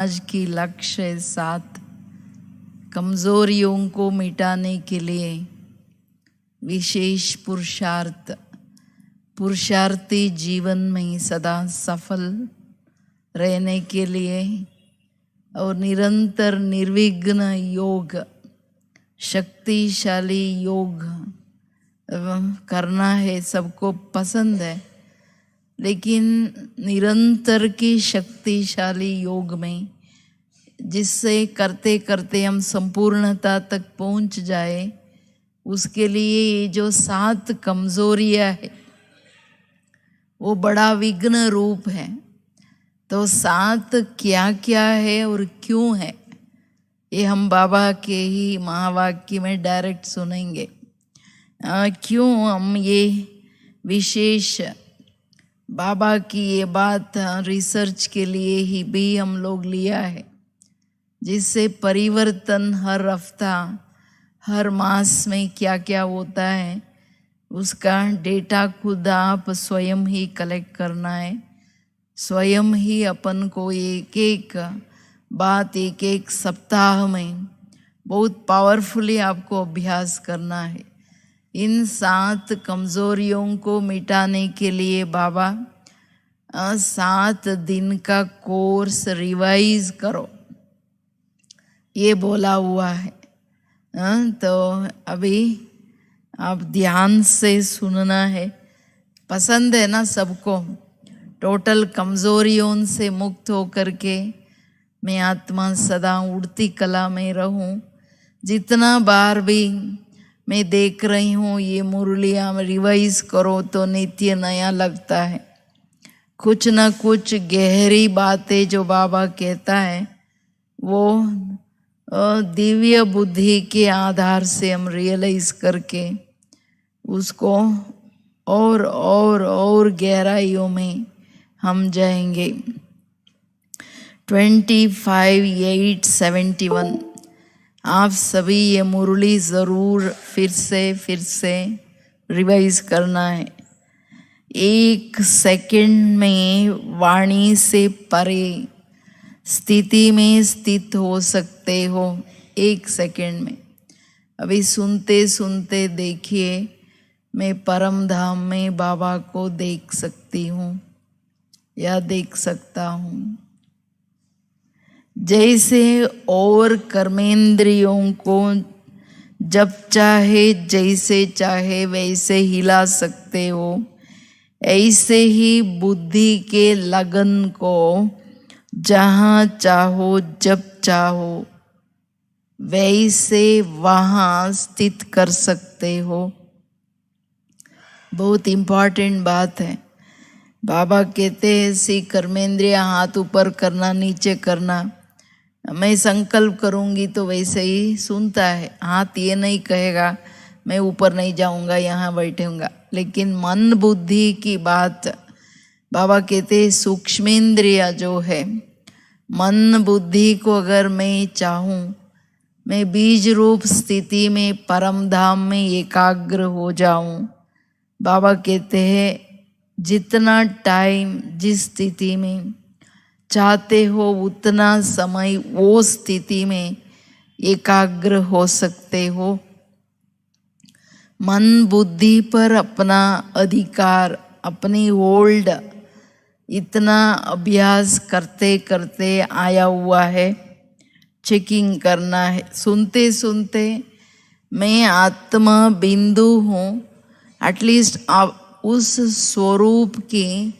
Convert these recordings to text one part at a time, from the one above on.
आज की लक्ष्य 7 कमजोरियों को मिटाने के लिए विशेष पुरुषार्थी जीवन में सदा सफल रहने के लिए और निरंतर निर्विघ्न योग, शक्तिशाली योग करना है। सबको पसंद है, लेकिन निरंतर की शक्तिशाली योग में जिससे करते करते हम संपूर्णता तक पहुंच जाए, उसके लिए ये जो 7 कमजोरियां है वो बड़ा विघ्न रूप है। तो 7 क्या क्या है और क्यों है, ये हम बाबा के ही महावाक्य में डायरेक्ट सुनेंगे। क्यों हम ये विशेष बाबा की ये बात रिसर्च के लिए ही भी हम लोग लिया है, जिससे परिवर्तन हर हफ्ता हर मास में क्या क्या होता है उसका डेटा खुद आप स्वयं ही कलेक्ट करना है। स्वयं ही अपन को एक एक बात एक एक सप्ताह में बहुत पावरफुली आपको अभ्यास करना है। इन 7 कमजोरियों को मिटाने के लिए बाबा 7 दिन का कोर्स रिवाइज करो ये बोला हुआ है। तो अभी आप ध्यान से सुनना है। पसंद है ना सबको टोटल कमजोरियों से मुक्त होकर के मैं आत्मा सदा उड़ती कला में रहूं। जितना बार भी मैं देख रही हूँ ये मुरलियाँ रिवाइज करो तो नित्य नया लगता है। कुछ ना कुछ गहरी बातें जो बाबा कहता है वो दिव्य बुद्धि के आधार से हम रियलाइज करके उसको और गहराइयों में हम जाएंगे। 25/8/71 आप सभी ये मुरली ज़रूर फिर से रिवाइज करना है। 1 सेकंड में वाणी से परे स्थिति में स्थित हो सकते हो। 1 सेकंड में अभी सुनते सुनते देखिए मैं परम धाम में बाबा को देख सकती हूँ या देख सकता हूँ। जैसे और कर्मेंद्रियों को जब चाहे जैसे चाहे वैसे हिला सकते हो, ऐसे ही बुद्धि के लगन को जहाँ चाहो जब चाहो वैसे वहाँ स्थित कर सकते हो। बहुत इम्पोर्टेंट बात है। बाबा कहते हैं ऐसी कर्मेंद्रियाँ हाथ ऊपर करना नीचे करना। मैं संकल्प करूंगी तो वैसे ही सुनता है। हाथ ये नहीं कहेगा मैं ऊपर नहीं जाऊंगा यहाँ बैठूंगा, लेकिन मन बुद्धि की बात बाबा कहते हैं सूक्ष्मेंद्रिय जो है मन बुद्धि को अगर मैं चाहूँ मैं बीज रूप स्थिति में परम धाम में एकाग्र हो जाऊं। बाबा कहते हैं जितना टाइम जिस स्थिति में चाहते हो उतना समय वो स्थिति में एकाग्र हो सकते हो। मन बुद्धि पर अपना अधिकार अपनी होल्ड इतना अभ्यास करते करते आया हुआ है। चेकिंग करना है। सुनते सुनते मैं आत्मा बिंदु हूँ, एटलीस्ट आप उस स्वरूप की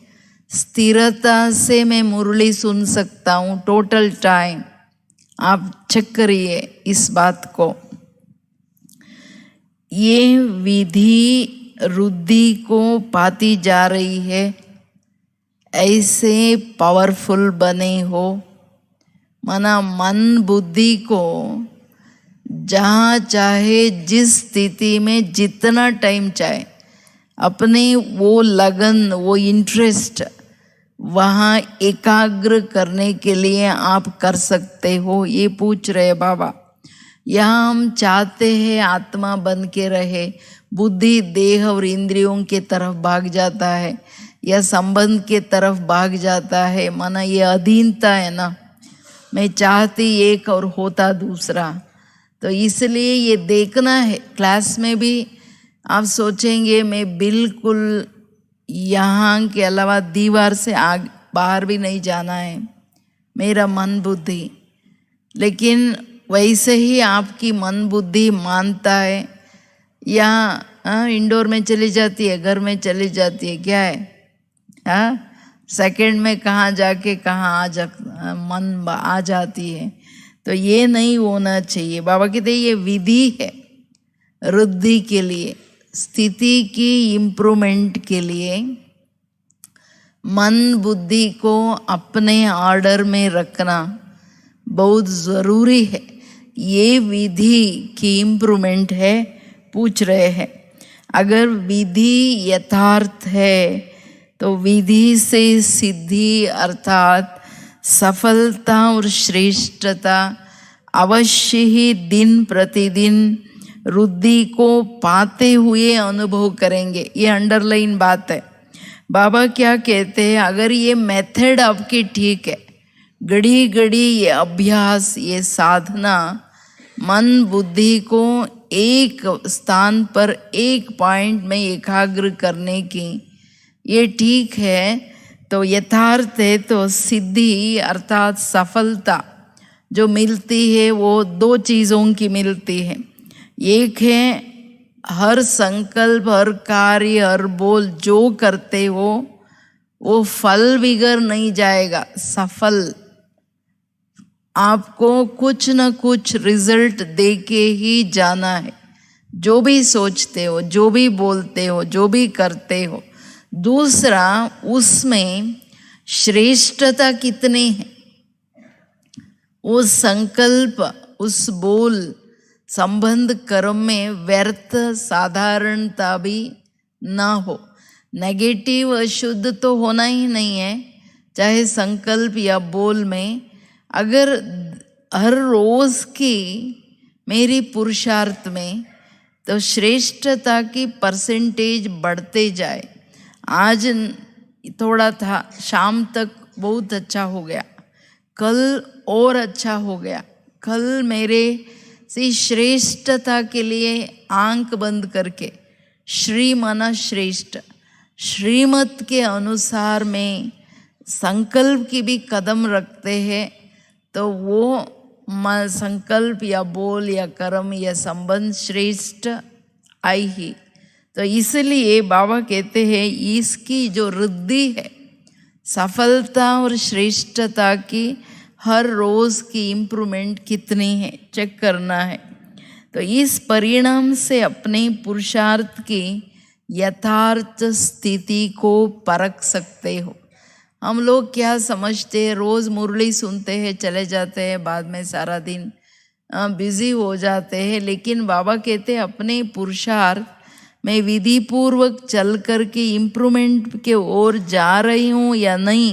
स्थिरता से मैं मुरली सुन सकता हूँ टोटल टाइम। आप चेक करिए इस बात को। ये विधि रुद्धि को पाती जा रही है। ऐसे पावरफुल बने हो माना मन बुद्धि को जहाँ चाहे जिस स्थिति में जितना टाइम चाहे अपने वो लगन वो इंटरेस्ट वहाँ एकाग्र करने के लिए आप कर सकते हो। ये पूछ रहे बाबा। यहाँ हम चाहते हैं आत्मा बन के रहे, बुद्धि देह और इंद्रियों के तरफ भाग जाता है या संबंध के तरफ भाग जाता है, माना ये अधीनता है ना। मैं चाहती एक और होता दूसरा। तो इसलिए ये देखना है। क्लास में भी आप सोचेंगे मैं बिल्कुल यहाँ के अलावा दीवार से बाहर भी नहीं जाना है, मेरा मन बुद्धि। लेकिन वैसे ही आपकी मन बुद्धि मानता है, या इंडोर में चली जाती है, घर में चली जाती है, क्या है, सेकंड में कहाँ जाके कहाँ मन आ जाती है। तो ये नहीं होना चाहिए। बाबा कहते ये विधि है वृद्धि के लिए, स्थिति की इम्प्रूवमेंट के लिए। मन बुद्धि को अपने ऑर्डर में रखना बहुत ज़रूरी है। ये विधि की इम्प्रूवमेंट है, पूछ रहे हैं। अगर विधि यथार्थ है तो विधि से सिद्धि अर्थात सफलता और श्रेष्ठता अवश्य ही दिन प्रतिदिन वृद्धि को पाते हुए अनुभव करेंगे। ये अंडरलाइन बात है। बाबा क्या कहते हैं, अगर ये मेथड आपकी ठीक है, घड़ी घड़ी ये अभ्यास, ये साधना मन बुद्धि को एक स्थान पर एक पॉइंट में एकाग्र करने की, ये ठीक है तो यथार्थ है, तो सिद्धि अर्थात सफलता जो मिलती है वो दो चीज़ों की मिलती है। एक है हर संकल्प, हर कार्य, हर बोल जो करते हो वो फल बिगड़ नहीं जाएगा, सफल। आपको कुछ न कुछ रिजल्ट दे के ही जाना है, जो भी सोचते हो, जो भी बोलते हो, जो भी करते हो। दूसरा, उसमें श्रेष्ठता कितनी है, उस संकल्प, उस बोल, संबंध, कर्म में व्यर्थ साधारणता भी ना हो। नेगेटिव अशुद्ध तो होना ही नहीं है, चाहे संकल्प या बोल में। अगर हर रोज की मेरी पुरुषार्थ में तो श्रेष्ठता की परसेंटेज बढ़ते जाए। आज थोड़ा था, शाम तक बहुत अच्छा हो गया, कल और अच्छा हो गया। कल मेरे से श्रेष्ठता के लिए आंख बंद करके श्री माना श्रेष्ठ, श्रीमत के अनुसार में संकल्प की भी कदम रखते हैं, तो वो संकल्प या बोल या कर्म या संबंध श्रेष्ठ आई ही। तो इसलिए बाबा कहते हैं इसकी जो वृद्धि है, सफलता और श्रेष्ठता की, हर रोज की इम्प्रूवमेंट कितनी है चेक करना है। तो इस परिणाम से अपने पुरुषार्थ की यथार्थ स्थिति को परख सकते हो। हम लोग क्या समझते हैं, रोज मुरली सुनते हैं, चले जाते हैं, बाद में सारा दिन बिजी हो जाते हैं। लेकिन बाबा कहते हैं अपने पुरुषार्थ में विधि पूर्वक चल कर के इम्प्रूवमेंट के ओर जा रही हूँ या नहीं,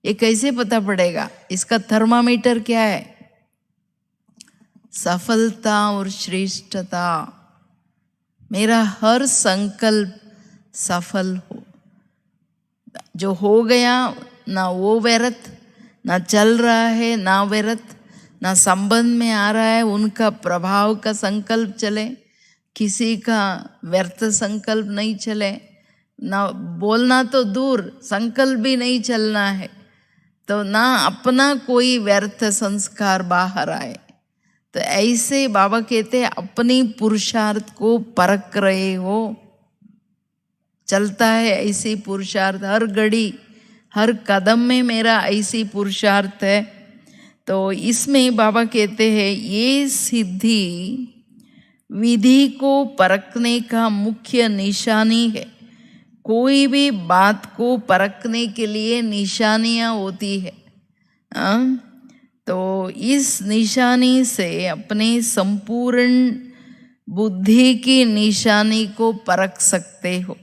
ये कैसे पता पड़ेगा? इसका थर्मामीटर क्या है? सफलता और श्रेष्ठता। मेरा हर संकल्प सफल हो, जो हो गया ना वो व्यर्थ, ना चल रहा है ना व्यर्थ, ना संबंध में आ रहा है उनका प्रभाव का संकल्प चले, किसी का व्यर्थ संकल्प नहीं चले, ना बोलना तो दूर, संकल्प भी नहीं चलना है, तो ना अपना कोई व्यर्थ संस्कार बाहर आए। तो ऐसे बाबा कहते हैं अपनी पुरुषार्थ को परख रहे हो, चलता है ऐसी पुरुषार्थ, हर घड़ी हर कदम में मेरा ऐसी पुरुषार्थ है। तो इसमें बाबा कहते हैं ये सिद्धि विधि को परखने का मुख्य निशानी है। कोई भी बात को परखने के लिए निशानियाँ होती है, तो इस निशानी से अपने संपूर्ण बुद्धि की निशानी को परख सकते हो।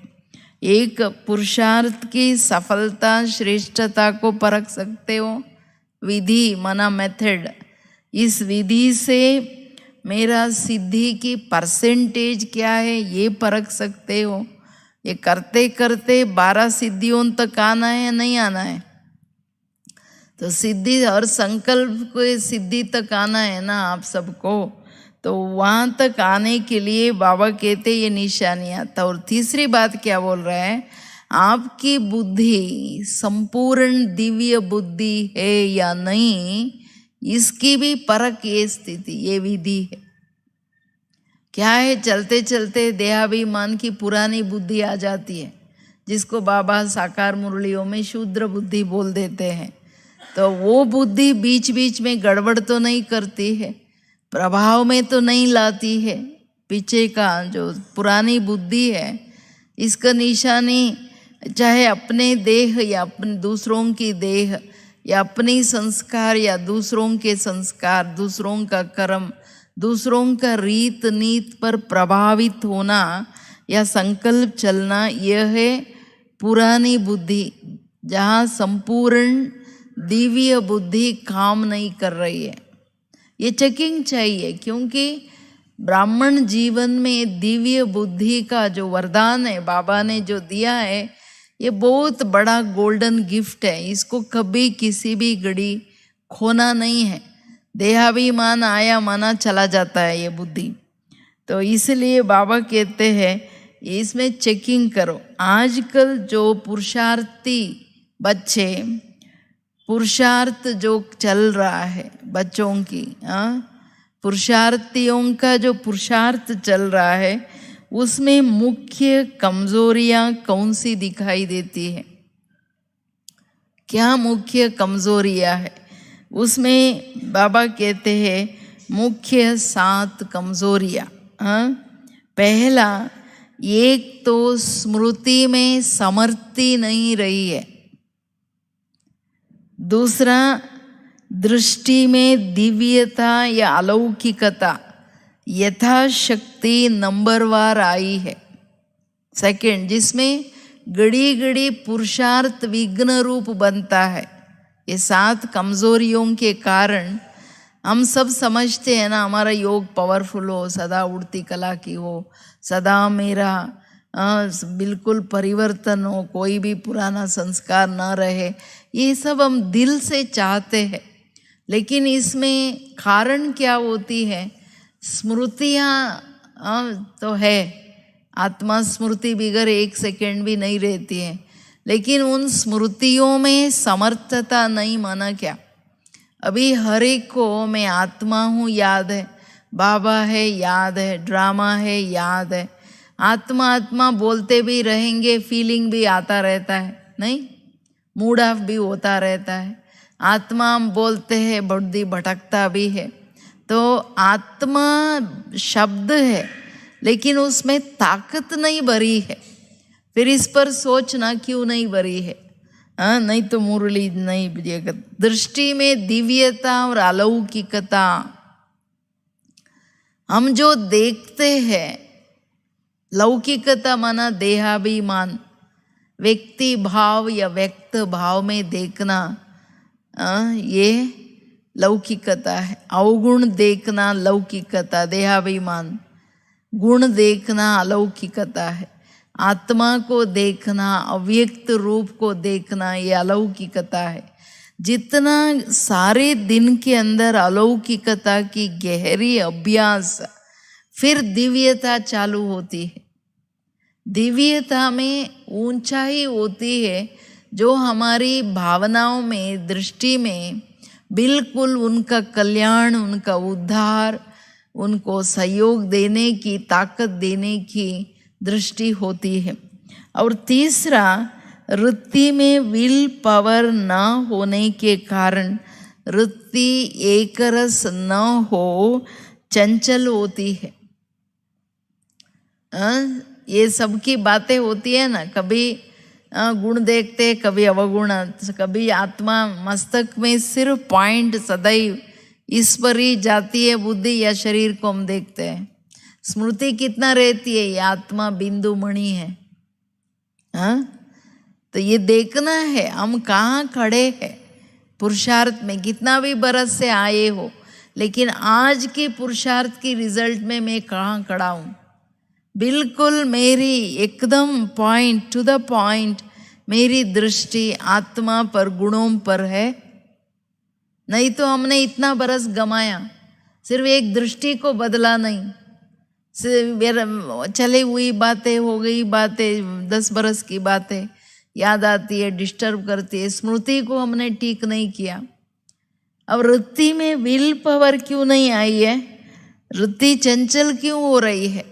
एक पुरुषार्थ की सफलता श्रेष्ठता को परख सकते हो, विधि माना मेथड। इस विधि से मेरा सिद्धि की परसेंटेज क्या है ये परख सकते हो। ये करते करते 12 सिद्धियों तक आना है, नहीं आना है? तो सिद्धि और संकल्प को सिद्धि तक आना है ना आप सबको, तो वहाँ तक आने के लिए बाबा कहते ये निशानियाँ। तो और तीसरी बात क्या बोल रहा है, आपकी बुद्धि संपूर्ण दिव्य बुद्धि है या नहीं, इसकी भी परख ये स्थिति, ये विधि है। क्या है, चलते चलते देहाभिमान की पुरानी बुद्धि आ जाती है, जिसको बाबा साकार मुरलियों में शूद्र बुद्धि बोल देते हैं। तो वो बुद्धि बीच बीच में गड़बड़ तो नहीं करती है, प्रभाव में तो नहीं लाती है। पीछे का जो पुरानी बुद्धि है, इसका निशानी चाहे अपने देह या अपने दूसरों की देह या अपनी संस्कार या दूसरों के संस्कार, दूसरों का कर्म, दूसरों का रीत नीत पर प्रभावित होना या संकल्प चलना, यह है पुरानी बुद्धि, जहाँ संपूर्ण दिव्य बुद्धि काम नहीं कर रही है। ये चेकिंग चाहिए, क्योंकि ब्राह्मण जीवन में दिव्य बुद्धि का जो वरदान है बाबा ने जो दिया है, ये बहुत बड़ा गोल्डन गिफ्ट है। इसको कभी किसी भी घड़ी खोना नहीं है। देहाभिमान आया माना चला जाता है ये बुद्धि। तो इसलिए बाबा कहते हैं इसमें चेकिंग करो। आजकल जो पुरुषार्थी बच्चे, पुरुषार्थ जो चल रहा है बच्चों की, पुरुषार्थियों का जो पुरुषार्थ चल रहा है, उसमें मुख्य कमजोरियां कौन सी दिखाई देती है? क्या मुख्य कमजोरियां है? उसमें बाबा कहते हैं मुख्य 7 कमजोरियां। पहला, एक तो स्मृति में समर्थी नहीं रही है। दूसरा, दृष्टि में दिव्यता या अलौकिकता यथाशक्ति नंबरवार आई है। सेकंड, जिसमें घड़ी घड़ी पुरुषार्थ विघ्न रूप बनता है। ये 7 कमजोरियों के कारण हम सब समझते हैं ना, हमारा योग पावरफुल हो, सदा उड़ती कला की हो, सदा मेरा बिल्कुल परिवर्तन हो, कोई भी पुराना संस्कार ना रहे, ये सब हम दिल से चाहते हैं। लेकिन इसमें कारण क्या होती है? स्मृतियाँ तो है, आत्मा स्मृति बिगर 1 सेकेंड भी नहीं रहती है, लेकिन उन स्मृतियों में समर्थता नहीं माना क्या? अभी हर एक को मैं आत्मा हूँ याद है, बाबा है याद है, ड्रामा है याद है। आत्मा आत्मा बोलते भी रहेंगे, फीलिंग भी आता रहता है, नहीं, मूड ऑफ भी होता रहता है। आत्मा हम बोलते हैं, बुद्धि भटकता भी है। तो आत्मा शब्द है, लेकिन उसमें ताकत नहीं भरी है। फिर इस पर सोचना क्यों नहीं भरी है? नहीं तो मुरली नहीं बुझेगा। दृष्टि में दिव्यता और अलौकिकता, हम जो देखते हैं, लौकिकता माना देहाभिमान, व्यक्ति भाव या व्यक्त भाव में देखना, ये लौकिकता है। अवगुण देखना लौकिकता, देहाभिमान। गुण देखना अलौकिकता है। आत्मा को देखना, अव्यक्त रूप को देखना, ये अलौकिकता है। जितना सारे दिन के अंदर अलौकिकता की गहरी अभ्यास, फिर दिव्यता चालू होती है। दिव्यता में ऊंचाई होती है जो हमारी भावनाओं में, दृष्टि में बिल्कुल उनका कल्याण, उनका उद्धार, उनको सहयोग देने की, ताकत देने की दृष्टि होती है। और तीसरा, वृत्ति में विल पावर न होने के कारण वृत्ति एकरस न हो, चंचल होती है। ये सबकी बातें होती है ना, कभी गुण देखते, कभी अवगुण, कभी आत्मा मस्तक में सिर्फ पॉइंट सदैव इस पर ही जाती है बुद्धि, या शरीर को हम देखते हैं। स्मृति कितना रहती है? ये आत्मा बिंदु मणि है। तो ये देखना है हम कहाँ खड़े हैं पुरुषार्थ में। कितना भी बरस से आए हो, लेकिन आज के पुरुषार्थ की रिजल्ट में मैं कहाँ खड़ा हूँ? बिल्कुल मेरी एकदम पॉइंट टू द पॉइंट मेरी दृष्टि आत्मा पर, गुणों पर है। नहीं तो हमने इतना बरस गमाया, सिर्फ एक दृष्टि को बदला नहीं, चली हुई बातें हो गई, बातें 10 बरस की बातें याद आती है, डिस्टर्ब करती है, स्मृति को हमने ठीक नहीं किया। अब वृत्ति में विल पावर क्यों नहीं आई है? वृत्ति चंचल क्यों हो रही है?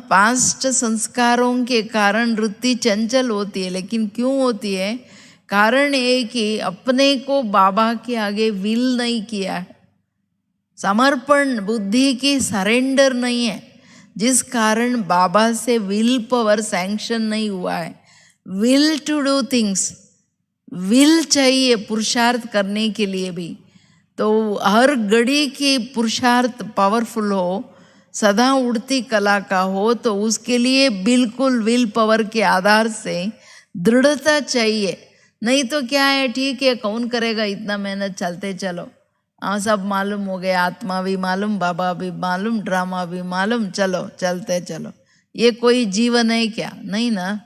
पास्ट संस्कारों के कारण वृत्ति चंचल होती है, लेकिन क्यों होती है? कारण ये कि अपने को बाबा के आगे विल नहीं किया है, समर्पण बुद्धि की सरेंडर नहीं है, जिस कारण बाबा से विल पावर सैंक्शन नहीं हुआ है। Will to do things, will चाहिए पुरुषार्थ करने के लिए भी। तो हर घड़ी की पुरुषार्थ पावरफुल हो, सदा उड़ती कला का हो, तो उसके लिए बिल्कुल विल पावर के आधार से दृढ़ता चाहिए। नहीं तो क्या है, ठीक है कौन करेगा इतना मेहनत, चलते चलो, सब मालूम हो गया, आत्मा भी मालूम, बाबा भी मालूम, ड्रामा भी मालूम, चलो चलते चलो। ये कोई जीवन है क्या? नहीं ना।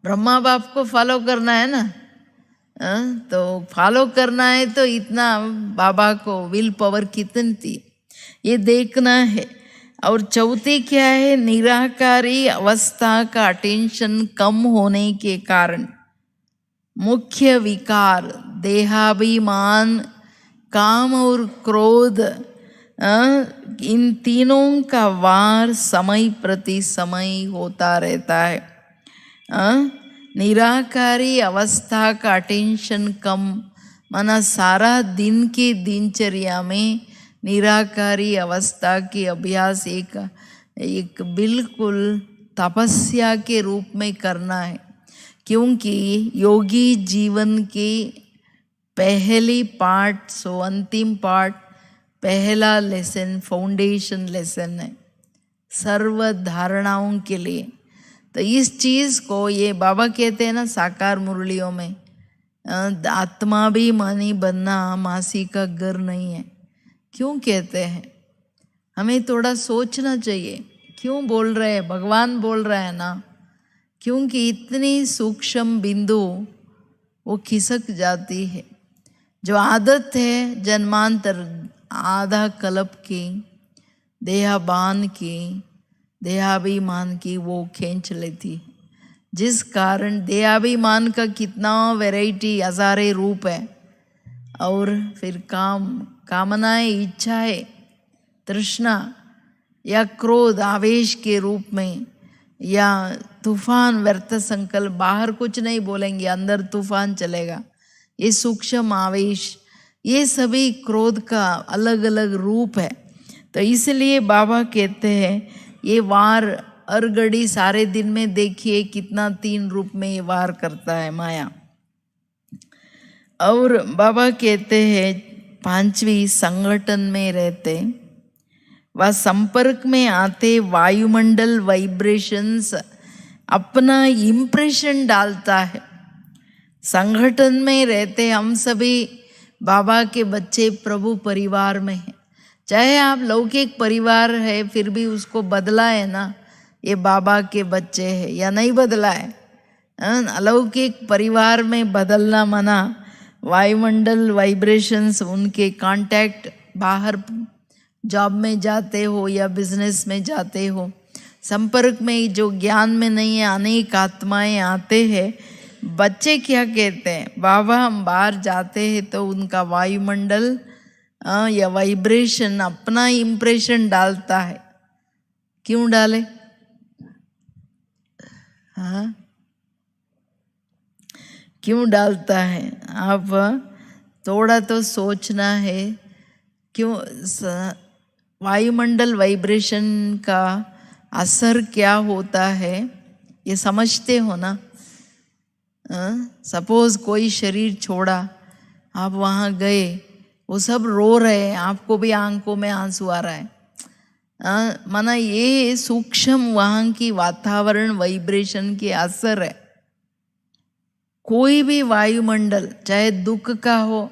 ब्रह्मा बाप को फॉलो करना है ना, तो फॉलो करना है तो इतना बाबा को विल पावर कितनी थी ये देखना है। और चौथी क्या है? निराकारी अवस्था का अटेंशन कम होने के कारण मुख्य विकार देहाभिमान, काम और क्रोध, इन तीनों का वार समय प्रति समय होता रहता है। निराकारी अवस्था का अटेंशन कम, माना सारा दिन की दिनचर्या में निराकारी अवस्था की अभ्यास एक बिल्कुल तपस्या के रूप में करना है। क्योंकि योगी जीवन की पहली पार्ट, सो अंतिम पार्ट, पहला लेसन फाउंडेशन लेसन है सर्व धारणाओं के लिए। तो इस चीज़ को ये बाबा कहते हैं ना साकार मुरलियों में, आत्माभिमानी बनना मासी का घर नहीं है। क्यों कहते हैं? हमें थोड़ा सोचना चाहिए, क्यों बोल रहे हैं? भगवान बोल रहा है ना, क्योंकि इतनी सूक्ष्म बिंदु वो खिसक जाती है। जो आदत है जन्मांतर आधा कल्प की, देहाभान की, देहाभिमान की, वो खींच लेती है, जिस कारण देहाभिमान का कितना वैरायटी, हजारे रूप है। और फिर कामनाएं, इच्छाएं, तृष्णा या क्रोध आवेश के रूप में, या तूफान व्यर्थ संकल्प, बाहर कुछ नहीं बोलेंगे अंदर तूफान चलेगा, ये सूक्ष्म आवेश, ये सभी क्रोध का अलग अलग रूप है। तो इसलिए बाबा कहते हैं ये वार हर घड़ी सारे दिन में देखिए कितना 3 रूप में ये वार करता है माया। और बाबा कहते हैं 5वीं संगठन में रहते व संपर्क में आते वायुमंडल वाइब्रेशंस अपना इम्प्रेशन डालता है। संगठन में रहते हम सभी बाबा के बच्चे प्रभु परिवार में हैं। चाहे आप लौकिक परिवार है फिर भी उसको बदला है ना, ये बाबा के बच्चे हैं या नहीं बदला है? अलौकिक परिवार में बदलना मना, वायुमंडल वाइब्रेशंस, उनके कांटेक्ट, बाहर जॉब में जाते हो या बिजनेस में जाते हो, संपर्क में जो ज्ञान में नहीं है अनेक आत्माएं आते हैं। बच्चे क्या कहते हैं? बाबा हम बाहर जाते हैं तो उनका वायुमंडल या वाइब्रेशन अपना इम्प्रेशन डालता है। क्यों डाले? हाँ, क्यों डालता है? आप थोड़ा तो सोचना है। क्यों? वायुमंडल वाइब्रेशन का असर क्या होता है ये समझते हो ना? सपोज कोई शरीर छोड़ा, आप वहाँ गए, वो सब रो रहे हैं, आपको भी आंखों में आंसू आ रहा है। माना ये सूक्ष्म वहाँ की वातावरण वाइब्रेशन के असर है। कोई भी वायुमंडल, चाहे दुख का हो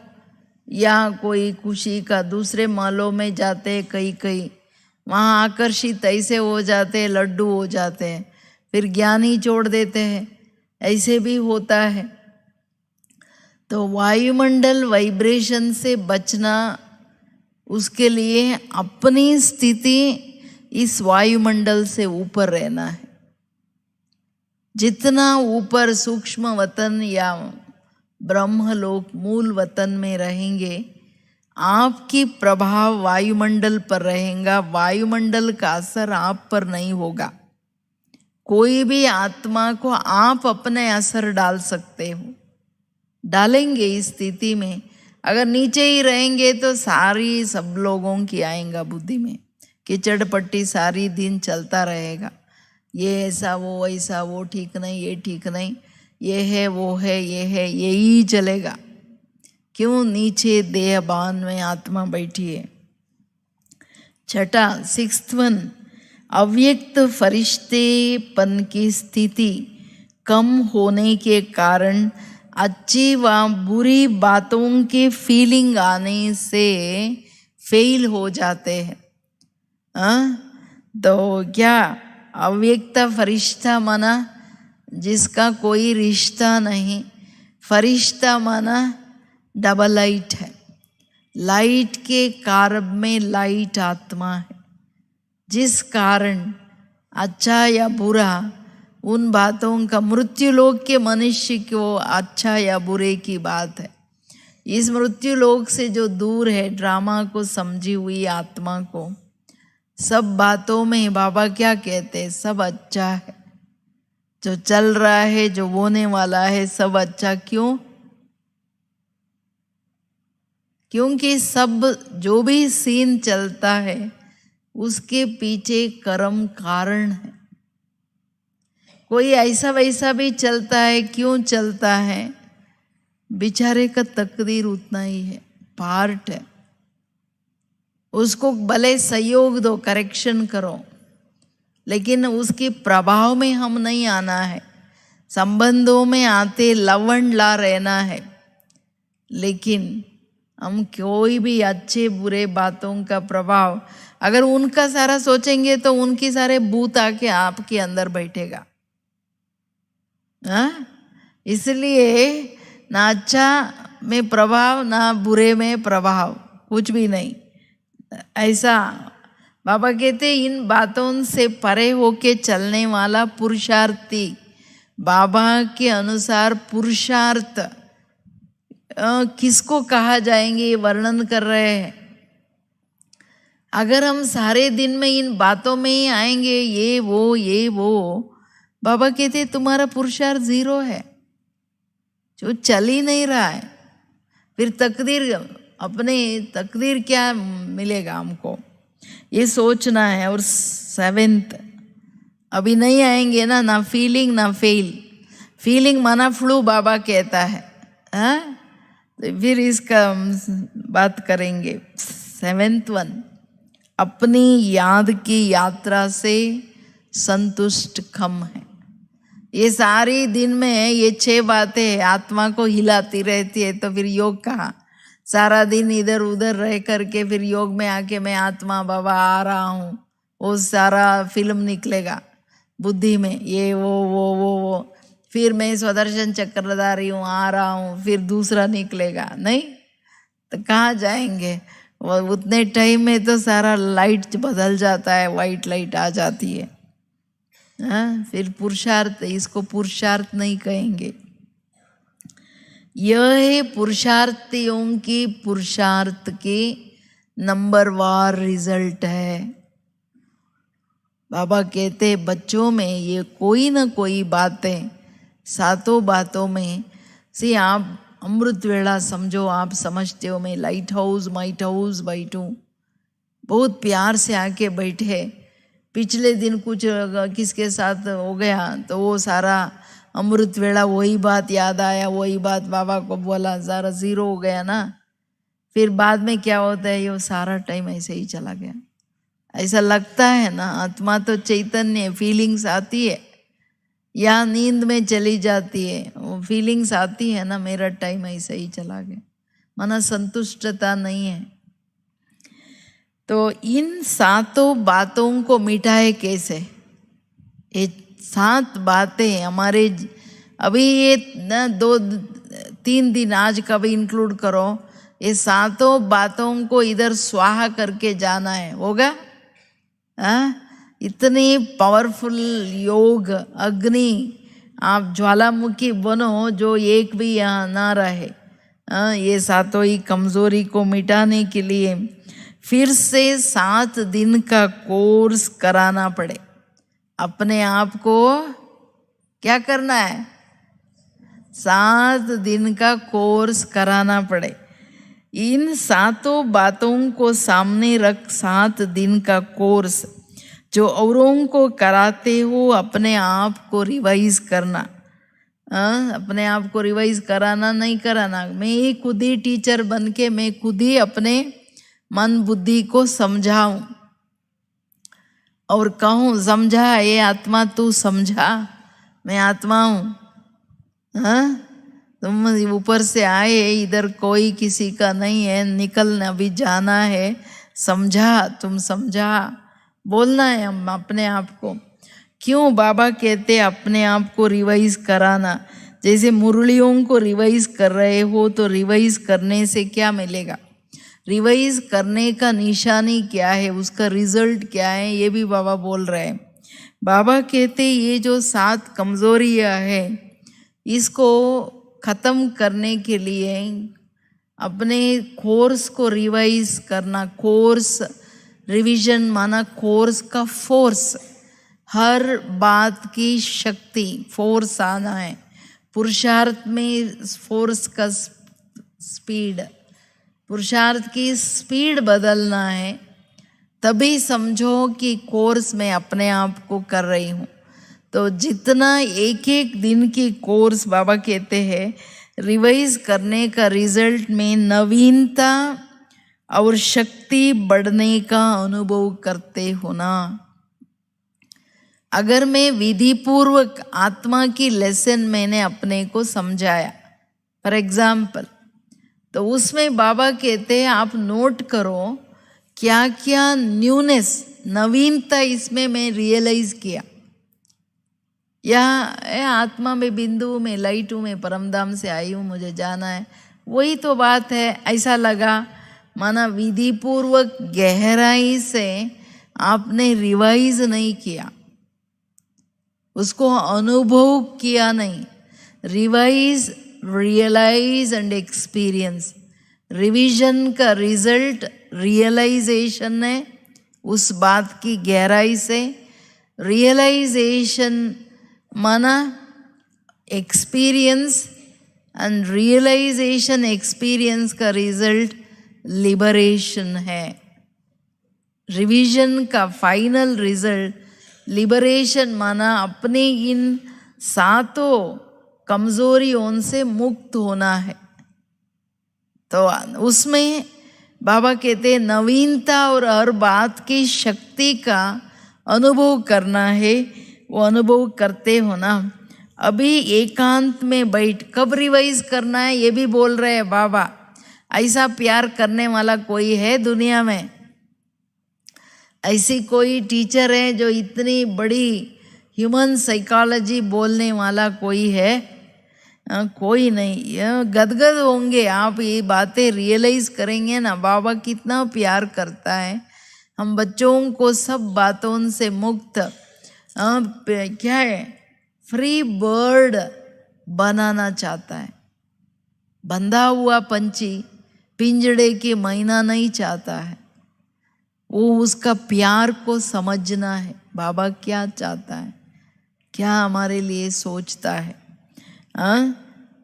या कोई खुशी का, दूसरे महलों में जाते कई वहाँ आकर्षित ऐसे हो जाते हैं, लड्डू हो जाते हैं, फिर ज्ञान ही छोड़ देते हैं, ऐसे भी होता है। तो वायुमंडल वाइब्रेशन से बचना, उसके लिए अपनी स्थिति इस वायुमंडल से ऊपर रहना है। जितना ऊपर सूक्ष्म वतन या ब्रह्मलोक मूल वतन में रहेंगे, आपकी प्रभाव वायुमंडल पर रहेगा, वायुमंडल का असर आप पर नहीं होगा। कोई भी आत्मा को आप अपने असर डाल सकते हो, डालेंगे इस स्थिति में। अगर नीचे ही रहेंगे तो सारी सब लोगों की आएगा बुद्धि में, कीचड़ पट्टी सारी दिन चलता रहेगा। ये ऐसा वो ठीक नहीं, ये ठीक नहीं, ये है वो है, ये है, यही चलेगा। क्यों? नीचे देहबान में आत्मा बैठी है। छठा 6th वन, अव्यक्त फरिश्तेपन की स्थिति कम होने के कारण अच्छी व बुरी बातों के फीलिंग आने से फेल हो जाते हैं। तो क्या अव्यक्त फरिश्ता माना जिसका कोई रिश्ता नहीं, फरिश्ता माना डबल लाइट है, लाइट के कारब में लाइट आत्मा है, जिस कारण अच्छा या बुरा उन बातों का, मृत्यु लोक के मनुष्य को अच्छा या बुरे की बात है। इस मृत्यु लोक से जो दूर है, ड्रामा को समझी हुई आत्मा को, सब बातों में बाबा क्या कहते हैं? सब अच्छा है, जो चल रहा है, जो होने वाला है, सब अच्छा। क्यों? क्योंकि सब जो भी सीन चलता है उसके पीछे कर्म कारण है। कोई ऐसा वैसा भी चलता है, क्यों चलता है? बेचारे का तकदीर उतना ही है, पार्ट है। उसको भले सहयोग दो, करेक्शन करो, लेकिन उसके प्रभाव में हम नहीं आना है। संबंधों में आते लवण ला रहना है, लेकिन हम कोई भी अच्छे बुरे बातों का प्रभाव, अगर उनका सारा सोचेंगे तो उनके सारे भूत आके आपके अंदर बैठेगा। इसलिए ना अच्छा में प्रभाव, ना बुरे में प्रभाव, कुछ भी नहीं। ऐसा बाबा कहते इन बातों से परे होके चलने वाला पुरुषार्थी, बाबा के अनुसार पुरुषार्थ किसको कहा जाएंगे, ये वर्णन कर रहे हैं। अगर हम सारे दिन में इन बातों में ही आएंगे, ये वो, बाबा कहते तुम्हारा पुरुषार्थ 0 है, जो चल ही नहीं रहा है। फिर तकदीर, अपने तकदीर क्या मिलेगा हमको, ये सोचना है। और 7th, अभी नहीं आएंगे ना फीलिंग ना फेल। फीलिंग माना फ्लू बाबा कहता है, तो फिर इसका बात करेंगे। 7th वन, अपनी याद की यात्रा से संतुष्ट खम है। ये सारी दिन में ये 6 बातें आत्मा को हिलाती रहती है, तो फिर योग कहाँ? सारा दिन इधर उधर रह करके फिर योग में आके मैं आत्मा बाबा आ रहा हूँ, वो सारा फिल्म निकलेगा बुद्धि में, ये वो। फिर मैं स्वदर्शन चक्रधारी हूँ, आ रहा हूँ, फिर दूसरा निकलेगा नहीं, तो कहाँ जाएंगे? वो उतने टाइम में तो सारा लाइट बदल जाता है, वाइट लाइट आ जाती है। फिर पुरुषार्थ, इसको पुरुषार्थ नहीं कहेंगे। यह है पुरुषार्थियों की पुरुषार्थ के नंबरवार रिजल्ट है। बाबा कहते बच्चों में ये कोई ना कोई बातें, 7 बातों में से आप अमृत वेला समझो, आप समझते हो। मैं लाइट हाउस माइट हाउस बैठूं, बहुत प्यार से आके बैठे। पिछले दिन कुछ किसके साथ हो गया तो वो सारा अमृत वेला वही बात याद आया, वही बात बाबा को बोला, सारा 0 हो गया ना। फिर बाद में क्या होता है, ये सारा टाइम ऐसे ही चला गया। ऐसा लगता है ना, आत्मा तो चैतन्य, फीलिंग्स आती है या नींद में चली जाती है, वो फीलिंग्स आती है ना, मेरा टाइम ऐसे ही चला गया, माना संतुष्टता नहीं है। तो इन 7 बातों को मिटाए कैसे? ये 7 बातें हमारे अभी ये 2 3 दिन आज का भी इंक्लूड करो, ये 7 बातों को इधर स्वाहा करके जाना है, होगा? इतनी पावरफुल योग अग्नि, आप ज्वालामुखी बनो जो एक भी यहाँ ना रहे। ये 7 ही कमजोरी को मिटाने के लिए फिर से 7 दिन का कोर्स कराना पड़े। अपने आप को क्या करना है? 7 दिन का कोर्स कराना पड़े। इन 7 बातों को सामने रख 7 दिन का कोर्स जो औरों को कराते हो, अपने आप को रिवाइज करना। अपने आप को रिवाइज कराना नहीं कराना। मैं ही खुद ही टीचर बन के मैं खुद ही अपने मन बुद्धि को समझाऊं और कहूं, समझा ये आत्मा, तू समझा मैं आत्मा हूं। तुम ऊपर से आए, इधर कोई किसी का नहीं है, निकलना भी जाना है, समझा, तुम समझा, बोलना है हम अपने आप को। क्यों बाबा कहते अपने आप को रिवाइज कराना? जैसे मुरलियों को रिवाइज कर रहे हो, तो रिवाइज करने से क्या मिलेगा? रिवाइज करने का निशानी क्या है, उसका रिजल्ट क्या है, ये भी बाबा बोल रहे हैं। बाबा कहते ये जो 7 कमजोरियां है, इसको खत्म करने के लिए अपने कोर्स को रिवाइज करना। कोर्स रिवीजन माना कोर्स का फोर्स, हर बात की शक्ति, फोर्स आना है। पुरुषार्थ में फोर्स का स्पीड, पुरुषार्थ की स्पीड बदलना है, तभी समझो कि कोर्स में अपने आप को कर रही हूँ। तो जितना एक एक दिन की कोर्स बाबा कहते हैं रिवाइज करने का रिजल्ट में नवीनता और शक्ति बढ़ने का अनुभव करते हो ना। अगर मैं विधि पूर्वक आत्मा की लेसन मैंने अपने को समझाया, फॉर एग्जाम्पल, तो उसमें बाबा कहते हैं आप नोट करो क्या क्या न्यूनेस, नवीनता इसमें मैं रियलाइज किया। या आत्मा में बिंदु में लाइट हूँ, मैं परमधाम से आई हूँ, मुझे जाना है, वही तो बात है, ऐसा लगा। माना विधि पूर्वक गहराई से आपने रिवाइज नहीं किया, उसको अनुभव किया नहीं। Revise, realise and experience. Revision का रिजल्ट रियलाइजेशन है, उस बात की गहराई से। रियलाइजेशन माना एक्सपीरियंस, एंड रियलाइजेशन एक्सपीरियंस का रिजल्ट लिबरेशन है। रिवीजन का फाइनल रिजल्ट लिबरेशन माना अपने इन 7 कमजोरियों से मुक्त होना है। तो उसमें बाबा कहते हैं नवीनता और हर बात की शक्ति का अनुभव करना है। वो अनुभव करते हो ना। अभी एकांत में बैठ, कब रिवाइज करना है ये भी बोल रहे हैं बाबा। ऐसा प्यार करने वाला कोई है दुनिया में? ऐसी कोई टीचर है जो इतनी बड़ी ह्यूमन साइकोलॉजी बोलने वाला कोई है? कोई नहीं। गदगद होंगे आप ये बातें रियलाइज करेंगे ना, बाबा कितना प्यार करता है। हम बच्चों को सब बातों से मुक्त, क्या है, फ्री बर्ड बनाना चाहता है। बंधा हुआ पंछी पिंजड़े के मैना नहीं चाहता है, वो उसका प्यार को समझना है। बाबा क्या चाहता है, क्या हमारे लिए सोचता है।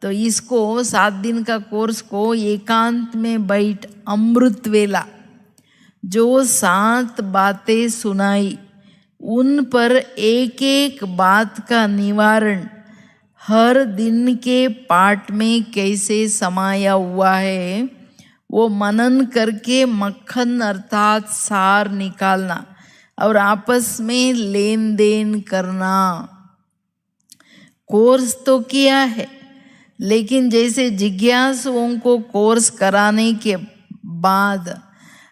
तो इसको 7 दिन का कोर्स को एकांत में बैठ अमृत वेला जो 7 बातें सुनाई, उन पर एक एक बात का निवारण हर दिन के पाठ में कैसे समाया हुआ है, वो मनन करके मक्खन अर्थात सार निकालना और आपस में लेन देन करना। कोर्स तो किया है, लेकिन जैसे जिज्ञासुओं को कोर्स कराने के बाद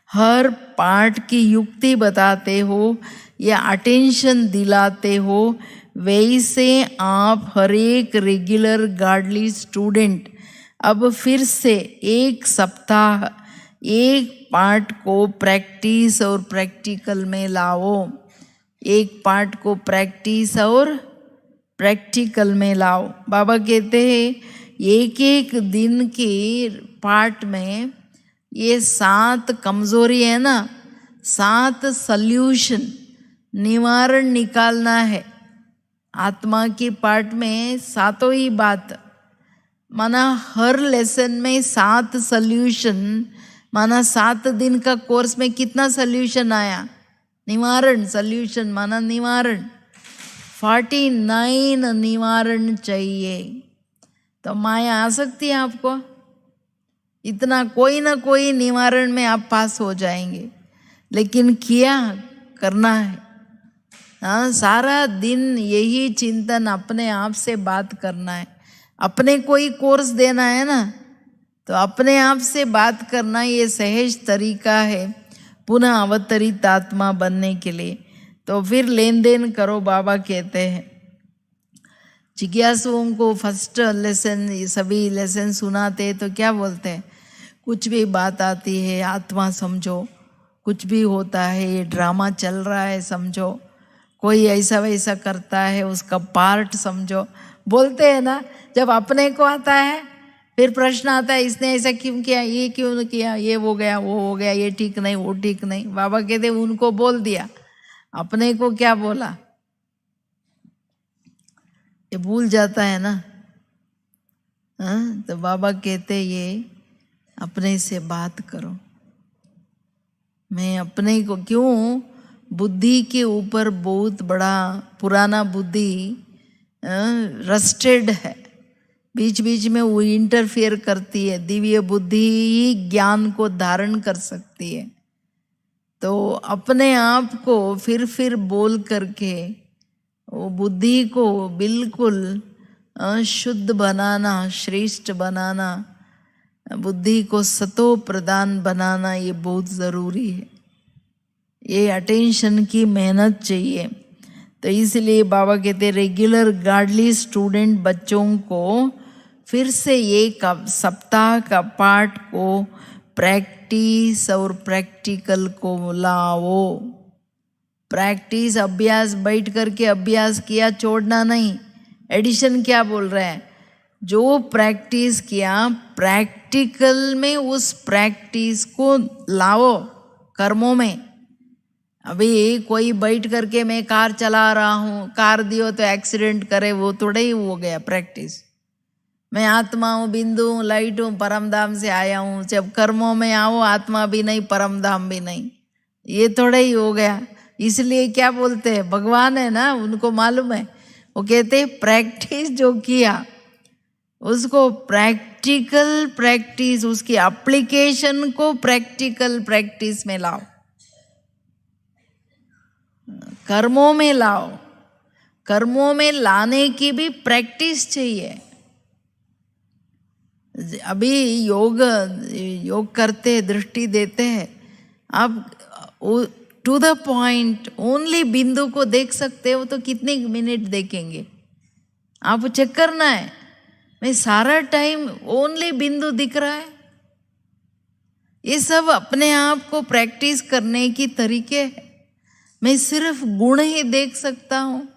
हर पाठ की युक्ति बताते हो या अटेंशन दिलाते हो, वैसे आप हर एक रेगुलर गार्डली स्टूडेंट अब फिर से एक सप्ताह एक पार्ट को प्रैक्टिस और प्रैक्टिकल में लाओ, एक पार्ट को प्रैक्टिस और प्रैक्टिकल में लाओ। बाबा कहते हैं एक एक दिन के पार्ट में ये 7 कमजोरी है ना, 7 सल्यूशन निवारण निकालना है। आत्मा की पार्ट में 7 ही बात, माना हर लेसन में 7 सल्यूशन, माना 7 दिन का कोर्स में कितना सल्यूशन आया, निवारण, सल्यूशन माना निवारण, 49 निवारण चाहिए। तो माया आ सकती है आपको, इतना कोई ना कोई निवारण में आप पास हो जाएंगे, लेकिन किया करना है। हाँ, सारा दिन यही चिंतन, अपने आप से बात करना है। अपने कोई कोर्स देना है ना, तो अपने आप से बात करना ये सहज तरीका है पुनः अवतरित आत्मा बनने के लिए। तो फिर लेन देन करो, बाबा कहते हैं। जिज्ञासुओं को फर्स्ट लेसन, सभी लेसन सुनाते तो क्या बोलते हैं, कुछ भी बात आती है आत्मा समझो, कुछ भी होता है ये ड्रामा चल रहा है समझो, कोई ऐसा वैसा करता है उसका पार्ट समझो, बोलते हैं ना। जब अपने को आता है फिर प्रश्न आता है इसने ऐसा क्यों किया, ये क्यों किया, ये हो गया वो हो गया, ये ठीक नहीं वो ठीक नहीं। बाबा कहते उनको बोल दिया, अपने को क्या बोला, ये भूल जाता है ना। हाँ, तो बाबा कहते ये अपने से बात करो। मैं अपने को क्यों, बुद्धि के ऊपर बहुत बड़ा पुराना बुद्धि रस्टेड है, बीच बीच में वो इंटरफेयर करती है। दिव्य बुद्धि ही ज्ञान को धारण कर सकती है। तो अपने आप को फिर बोल करके वो बुद्धि को बिल्कुल शुद्ध बनाना, श्रेष्ठ बनाना, बुद्धि को सतो प्रदान बनाना, ये बहुत ज़रूरी है। ये अटेंशन की मेहनत चाहिए। तो इसलिए बाबा कहते रेगुलर गार्डली स्टूडेंट बच्चों को फिर से एक सप्ताह का पाठ को प्रैक्टिस और प्रैक्टिकल को लाओ। प्रैक्टिस, अभ्यास, बैठ करके अभ्यास किया छोड़ना नहीं। एडिशन क्या बोल रहे हैं, जो प्रैक्टिस किया प्रैक्टिकल में उस प्रैक्टिस को लाओ कर्मों में। अभी कोई बैठ करके मैं कार चला रहा हूँ, कार दियो तो एक्सीडेंट करे, वो थोड़ा ही हो गया प्रैक्टिस। मैं आत्मा हूँ, बिंदु हूँ, लाइट हूँ, परम धाम से आया हूँ। जब कर्मों में आओ आत्मा भी नहीं परम धाम भी नहीं, ये थोड़ा ही हो गया। इसलिए क्या बोलते हैं, भगवान है ना, उनको मालूम है। वो कहते हैं प्रैक्टिस जो किया उसको प्रैक्टिकल प्रैक्टिस, उसकी एप्लीकेशन को प्रैक्टिकल प्रैक्टिस में लाओ, कर्मों में लाओ। कर्मों में लाने की भी प्रैक्टिस चाहिए। अभी योग करते, दृष्टि देते हैं, आप टू द पॉइंट ओनली बिंदु को देख सकते हो तो कितने मिनट देखेंगे? आप चेक करना है, मैं सारा टाइम ओनली बिंदु दिख रहा है। ये सब अपने आप को प्रैक्टिस करने की तरीके है। मैं सिर्फ गुण ही देख सकता हूँ,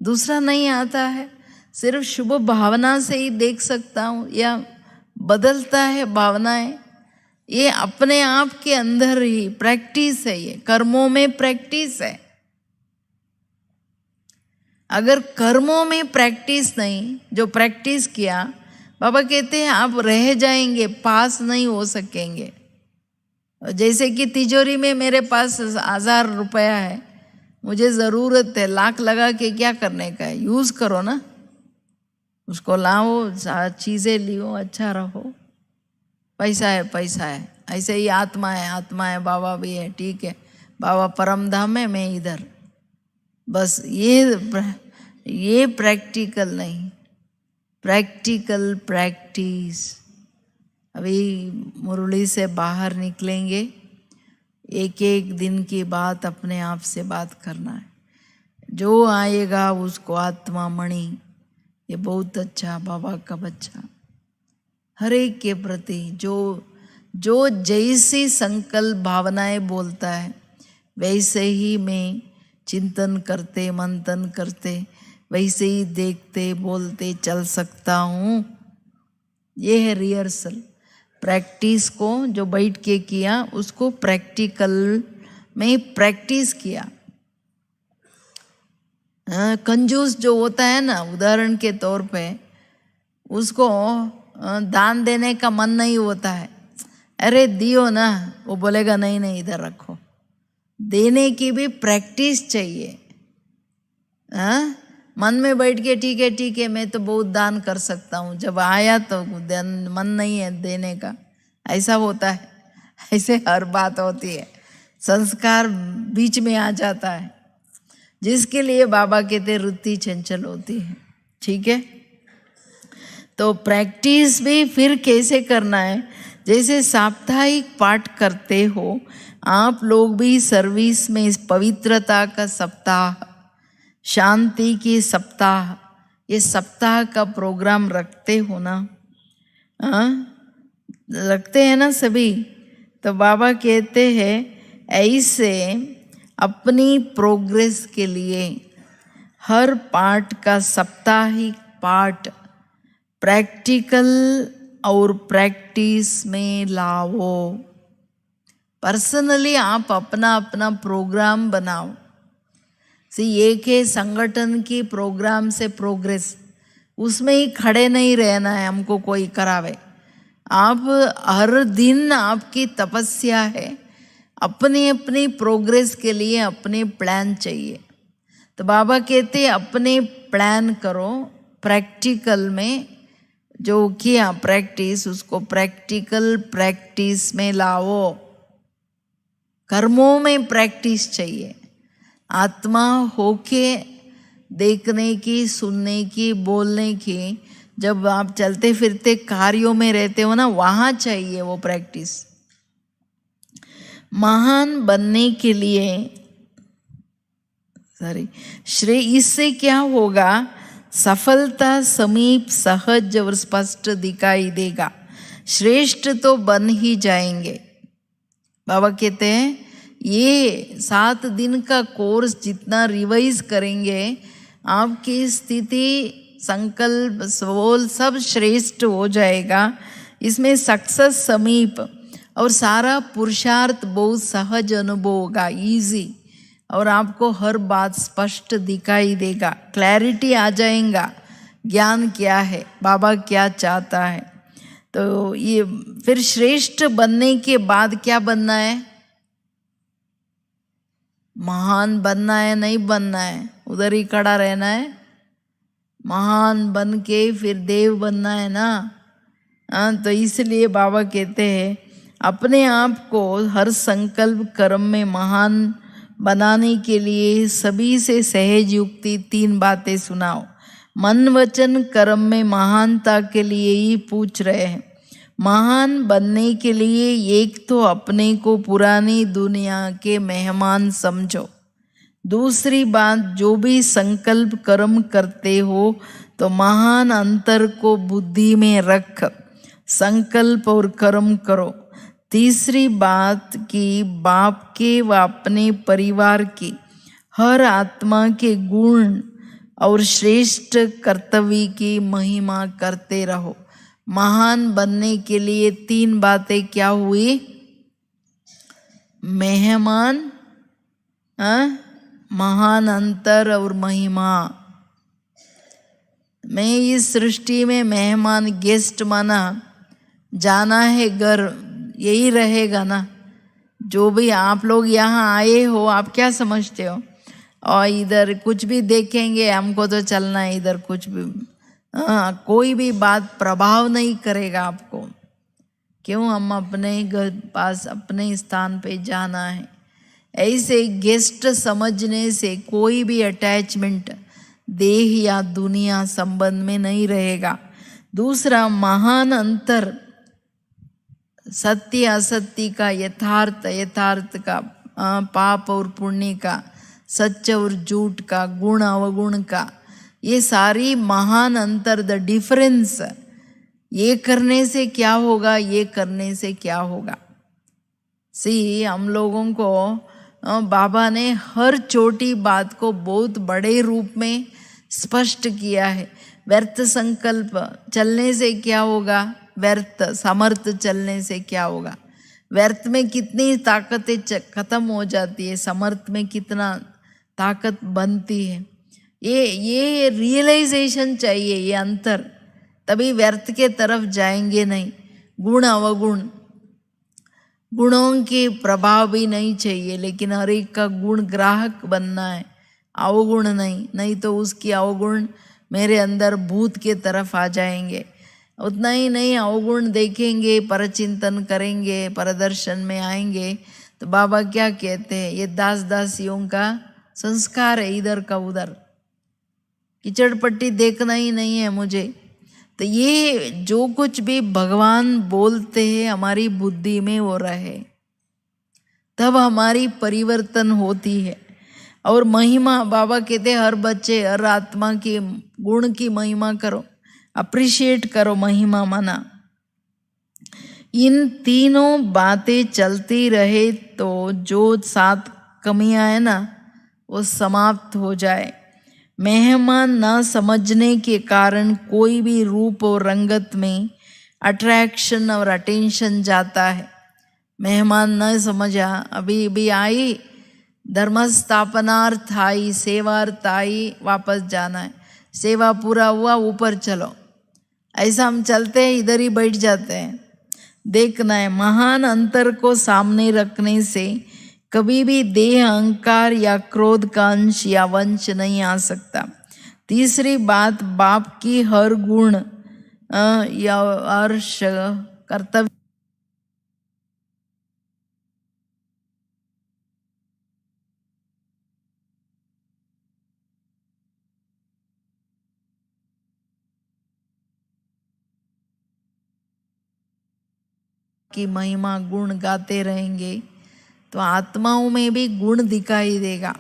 दूसरा नहीं आता है। सिर्फ शुभ भावना से ही देख सकता हूँ या बदलता है भावनाएं। ये अपने आप के अंदर ही प्रैक्टिस है, ये कर्मों में प्रैक्टिस है। अगर कर्मों में प्रैक्टिस नहीं, जो प्रैक्टिस किया, बाबा कहते हैं आप रह जाएंगे, पास नहीं हो सकेंगे। जैसे कि तिजोरी में मेरे पास 1000 रुपया है, मुझे ज़रूरत है, लाख लगा के क्या करने का है, यूज़ करो ना, उसको लाओ, चीज़ें लियो, अच्छा रहो। पैसा है पैसा है, ऐसे ही आत्मा है आत्मा है, बाबा भी है, ठीक है, बाबा परम धाम है, मैं इधर। बस ये प्रैक्टिकल नहीं, प्रैक्टिकल प्रैक्टिस। अभी मुरली से बाहर निकलेंगे, एक एक दिन की बात अपने आप से बात करना है। जो आएगा उसको आत्मा मणि, ये बहुत अच्छा बाबा का बच्चा। हर एक के प्रति जो जो जैसी संकल्प भावनाएं बोलता है वैसे ही मैं चिंतन करते मंथन करते वैसे ही देखते बोलते चल सकता हूँ। ये है रिहर्सल। प्रैक्टिस को जो बैठ के किया उसको प्रैक्टिकल में प्रैक्टिस किया। कंजूस जो होता है ना, उदाहरण के तौर पे उसको दान देने का मन नहीं होता है, अरे दियो ना, वो बोलेगा नहीं नहीं इधर रखो। देने की भी प्रैक्टिस चाहिए। मन में बैठ के ठीक है मैं तो बहुत दान कर सकता हूँ, जब आया तो मन नहीं है देने का, ऐसा होता है। ऐसे हर बात होती है, संस्कार बीच में आ जाता है, जिसके लिए बाबा कहते वृत्ति चंचल होती है। ठीक है, तो प्रैक्टिस भी फिर कैसे करना है, जैसे साप्ताहिक पाठ करते हो आप लोग भी सर्विस में इस पवित्रता का सप्ताह, शांति की सप्ताह, ये सप्ताह का प्रोग्राम रखते हो ना? रखते हैं ना सभी। तो बाबा कहते हैं ऐसे अपनी प्रोग्रेस के लिए हर पाठ का साप्ताहिक पाठ प्रैक्टिकल और प्रैक्टिस में लाओ। पर्सनली आप अपना अपना प्रोग्राम बनाओ। एक है संगठन की प्रोग्राम से प्रोग्रेस, उसमें ही खड़े नहीं रहना है हमको कोई करावे। आप हर दिन आपकी तपस्या है, अपनी अपनी प्रोग्रेस के लिए अपने प्लान चाहिए। तो बाबा कहते अपने प्लान करो, प्रैक्टिकल में जो किया प्रैक्टिस उसको प्रैक्टिकल प्रैक्टिस में लाओ। कर्मों में प्रैक्टिस चाहिए, आत्मा होके देखने की, सुनने की, बोलने की। जब आप चलते फिरते कार्यों में रहते हो ना, वहाँ चाहिए वो प्रैक्टिस। महान बनने के लिए इससे क्या होगा, सफलता समीप सहज और स्पष्ट दिखाई देगा। श्रेष्ठ तो बन ही जाएंगे। बाबा कहते हैं ये 7 दिन का कोर्स जितना रिवाइज करेंगे आपकी स्थिति, संकल्प, सोल सब श्रेष्ठ हो जाएगा। इसमें सक्सेस समीप और सारा पुरुषार्थ बहुत सहज अनुभव होगा, इजी, और आपको हर बात स्पष्ट दिखाई देगा, क्लैरिटी आ जाएगा, ज्ञान क्या है, बाबा क्या चाहता है। तो ये फिर श्रेष्ठ बनने के बाद क्या बनना है, महान बनना है, नहीं बनना है उधर ही खड़ा रहना है। महान बन के फिर देव बनना है ना। तो इसलिए बाबा कहते हैं अपने आप को हर संकल्प कर्म में महान बनाने के लिए सभी से सहज युक्ति 3 बातें सुनाओ। मन वचन कर्म में महानता के लिए ही पूछ रहे हैं। महान बनने के लिए एक तो अपने को पुरानी दुनिया के मेहमान समझो। दूसरी बात, जो भी संकल्प कर्म करते हो तो महान अंतर को बुद्धि में रख संकल्प और कर्म करो। तीसरी बात कि बाप के व अपने परिवार की हर आत्मा के गुण और श्रेष्ठ कर्तव्य की महिमा करते रहो। महान बनने के लिए 3 बातें क्या हुई, मेहमान, महान अंतर और महिमा। मैं इस सृष्टि में मेहमान, गेस्ट माना, जाना है घर, यही रहेगा ना। जो भी आप लोग यहाँ आए हो, आप क्या समझते हो, और इधर कुछ भी देखेंगे हमको तो चलना है, इधर कुछ भी कोई भी बात प्रभाव नहीं करेगा आपको। क्यों, हम अपने घर पास अपने स्थान पे जाना है। ऐसे गेस्ट समझने से कोई भी अटैचमेंट देह या दुनिया संबंध में नहीं रहेगा। दूसरा, महान अंतर, सत्य असत्य का, यथार्थ यथार्थ का, पाप और पुण्य का, सच और झूठ का, गुण अवगुण का, ये सारी महान अंतर, द डिफरेंस ये करने से क्या होगा, ये करने से क्या होगा। हम लोगों को बाबा ने हर छोटी बात को बहुत बड़े रूप में स्पष्ट किया है। व्यर्थ संकल्प चलने से क्या होगा, व्यर्थ समर्थ चलने से क्या होगा। व्यर्थ में कितनी ताकतें खत्म हो जाती है, समर्थ में कितना ताकत बनती है। ये रियलाइजेशन चाहिए, ये अंतर, तभी व्यर्थ के तरफ जाएंगे नहीं। गुण अवगुण, गुणों के प्रभाव भी नहीं चाहिए, लेकिन हर एक का गुण ग्राहक बनना है, अवगुण नहीं तो उसकी अवगुण मेरे अंदर भूत के तरफ आ जाएंगे। उतना ही नहीं, अवगुण देखेंगे, परचिंतन करेंगे, परदर्शन में आएंगे तो बाबा क्या कहते हैं, ये दास दासियों का संस्कार है, इधर का उधर, कीचड़ पट्टी देखना ही नहीं है मुझे। तो ये जो कुछ भी भगवान बोलते हैं हमारी बुद्धि में वो रहे, तब हमारी परिवर्तन होती है। और महिमा, बाबा कहते हर बच्चे, हर आत्मा की गुण की महिमा करो, अप्रिशिएट करो, महिमा माना। इन तीनों बातें चलती रहे तो जो 7 कमियां है ना वो समाप्त हो जाए। मेहमान न समझने के कारण कोई भी रूप और रंगत में अट्रैक्शन और अटेंशन जाता है। मेहमान न समझा, अभी आई, धर्म स्थापनार्थ आई, सेवार्थ आई, वापस जाना है, सेवा पूरा हुआ ऊपर चलो, ऐसा हम चलते हैं, इधर ही बैठ जाते हैं। देखना है, महान अंतर को सामने रखने से कभी भी देह अहंकार या क्रोध का अंश या वंश नहीं आ सकता। तीसरी बात, बाप की हर गुण या अर्श कर्तव्य की महिमा गुण गाते रहेंगे तो आत्माओं में भी गुण दिखाई देगा।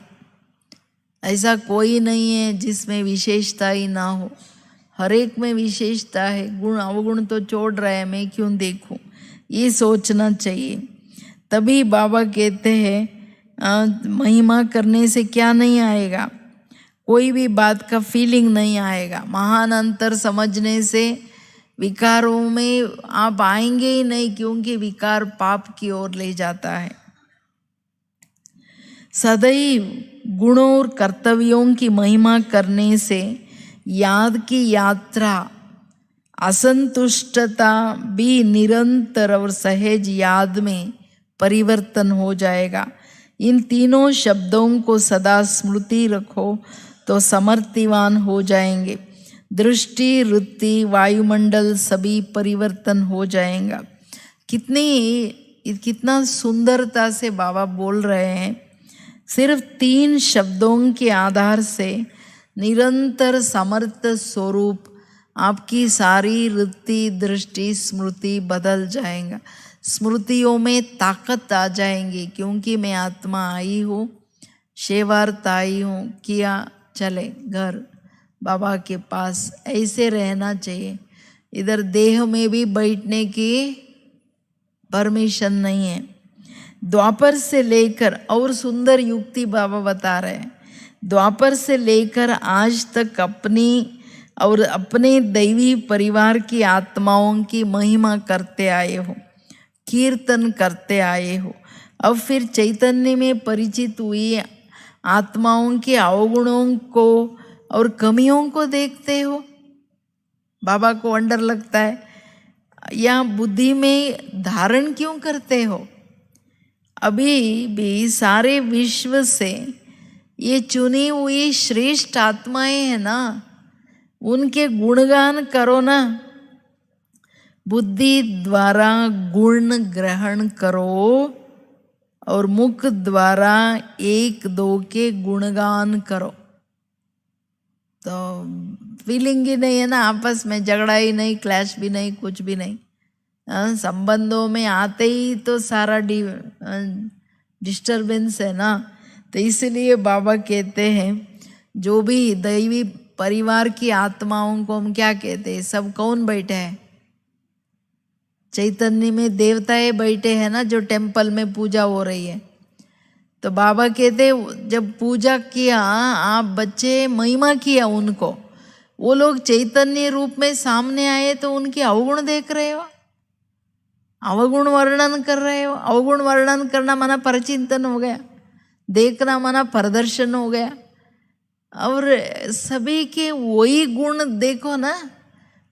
ऐसा कोई नहीं है जिसमें विशेषता ही ना हो, हर एक में विशेषता है। गुण अवगुण तो छोड़ रहे हैं, मैं क्यों देखूं, ये सोचना चाहिए। तभी बाबा कहते हैं महिमा करने से क्या नहीं आएगा, कोई भी बात का फीलिंग नहीं आएगा। महान अंतर समझने से विकारों में आप आएंगे ही नहीं, क्योंकि विकार पाप की ओर ले जाता है। सदैव गुणों और कर्तव्यों की महिमा करने से याद की यात्रा, असंतुष्टता भी निरंतर और सहज याद में परिवर्तन हो जाएगा। इन तीनों शब्दों को सदा स्मृति रखो तो समर्थिवान हो जाएंगे। दृष्टि, वृत्ति, वायुमंडल सभी परिवर्तन हो जाएगा। कितना सुंदरता से बाबा बोल रहे हैं। सिर्फ 3 शब्दों के आधार से निरंतर समर्थ स्वरूप आपकी सारी वृत्ति, दृष्टि, स्मृति बदल जाएगा। स्मृतियों में ताकत आ जाएंगी, क्योंकि मैं आत्मा आई हूँ, सेवार्थ आई हूँ, किया, चले घर बाबा के पास। ऐसे रहना चाहिए। इधर देह में भी बैठने की परमिशन नहीं है। द्वापर से लेकर, और सुंदर युक्ति बाबा बता रहे हैं, द्वापर से लेकर आज तक अपनी और अपने दैवी परिवार की आत्माओं की महिमा करते आए हो, कीर्तन करते आए हो। अब फिर चैतन्य में परिचित हुई आत्माओं के अवगुणों को और कमियों को देखते हो। बाबा को वंडर लगता है, या बुद्धि में धारण क्यों करते हो। अभी भी सारे विश्व से ये चुनी हुई श्रेष्ठ आत्माएं हैं ना, उनके गुणगान करो ना। बुद्धि द्वारा गुण ग्रहण करो और मुख द्वारा 1-2 के गुणगान करो। तो फीलिंग ही नहीं है ना, आपस में झगड़ा ही नहीं, क्लैश भी नहीं, कुछ भी नहीं। संबंधों में आते ही तो सारा डिस्टरबेंस है ना। तो इसलिए बाबा कहते हैं जो भी दैवी परिवार की आत्माओं को हम क्या कहते हैं, सब कौन बैठे हैं, चैतन्य में देवताएं बैठे हैं ना, जो टेम्पल में पूजा हो रही है, तो बाबा कहते जब पूजा किया आप बच्चे, महिमा किया उनको, वो लोग चैतन्य रूप में सामने आए तो उनके अवगुण देख रहे हो, अवगुण वर्णन कर रहे हो। अवगुण वर्णन करना माना परचिंतन हो गया, देखना माना प्रदर्शन हो गया। और सभी के वही गुण देखो ना,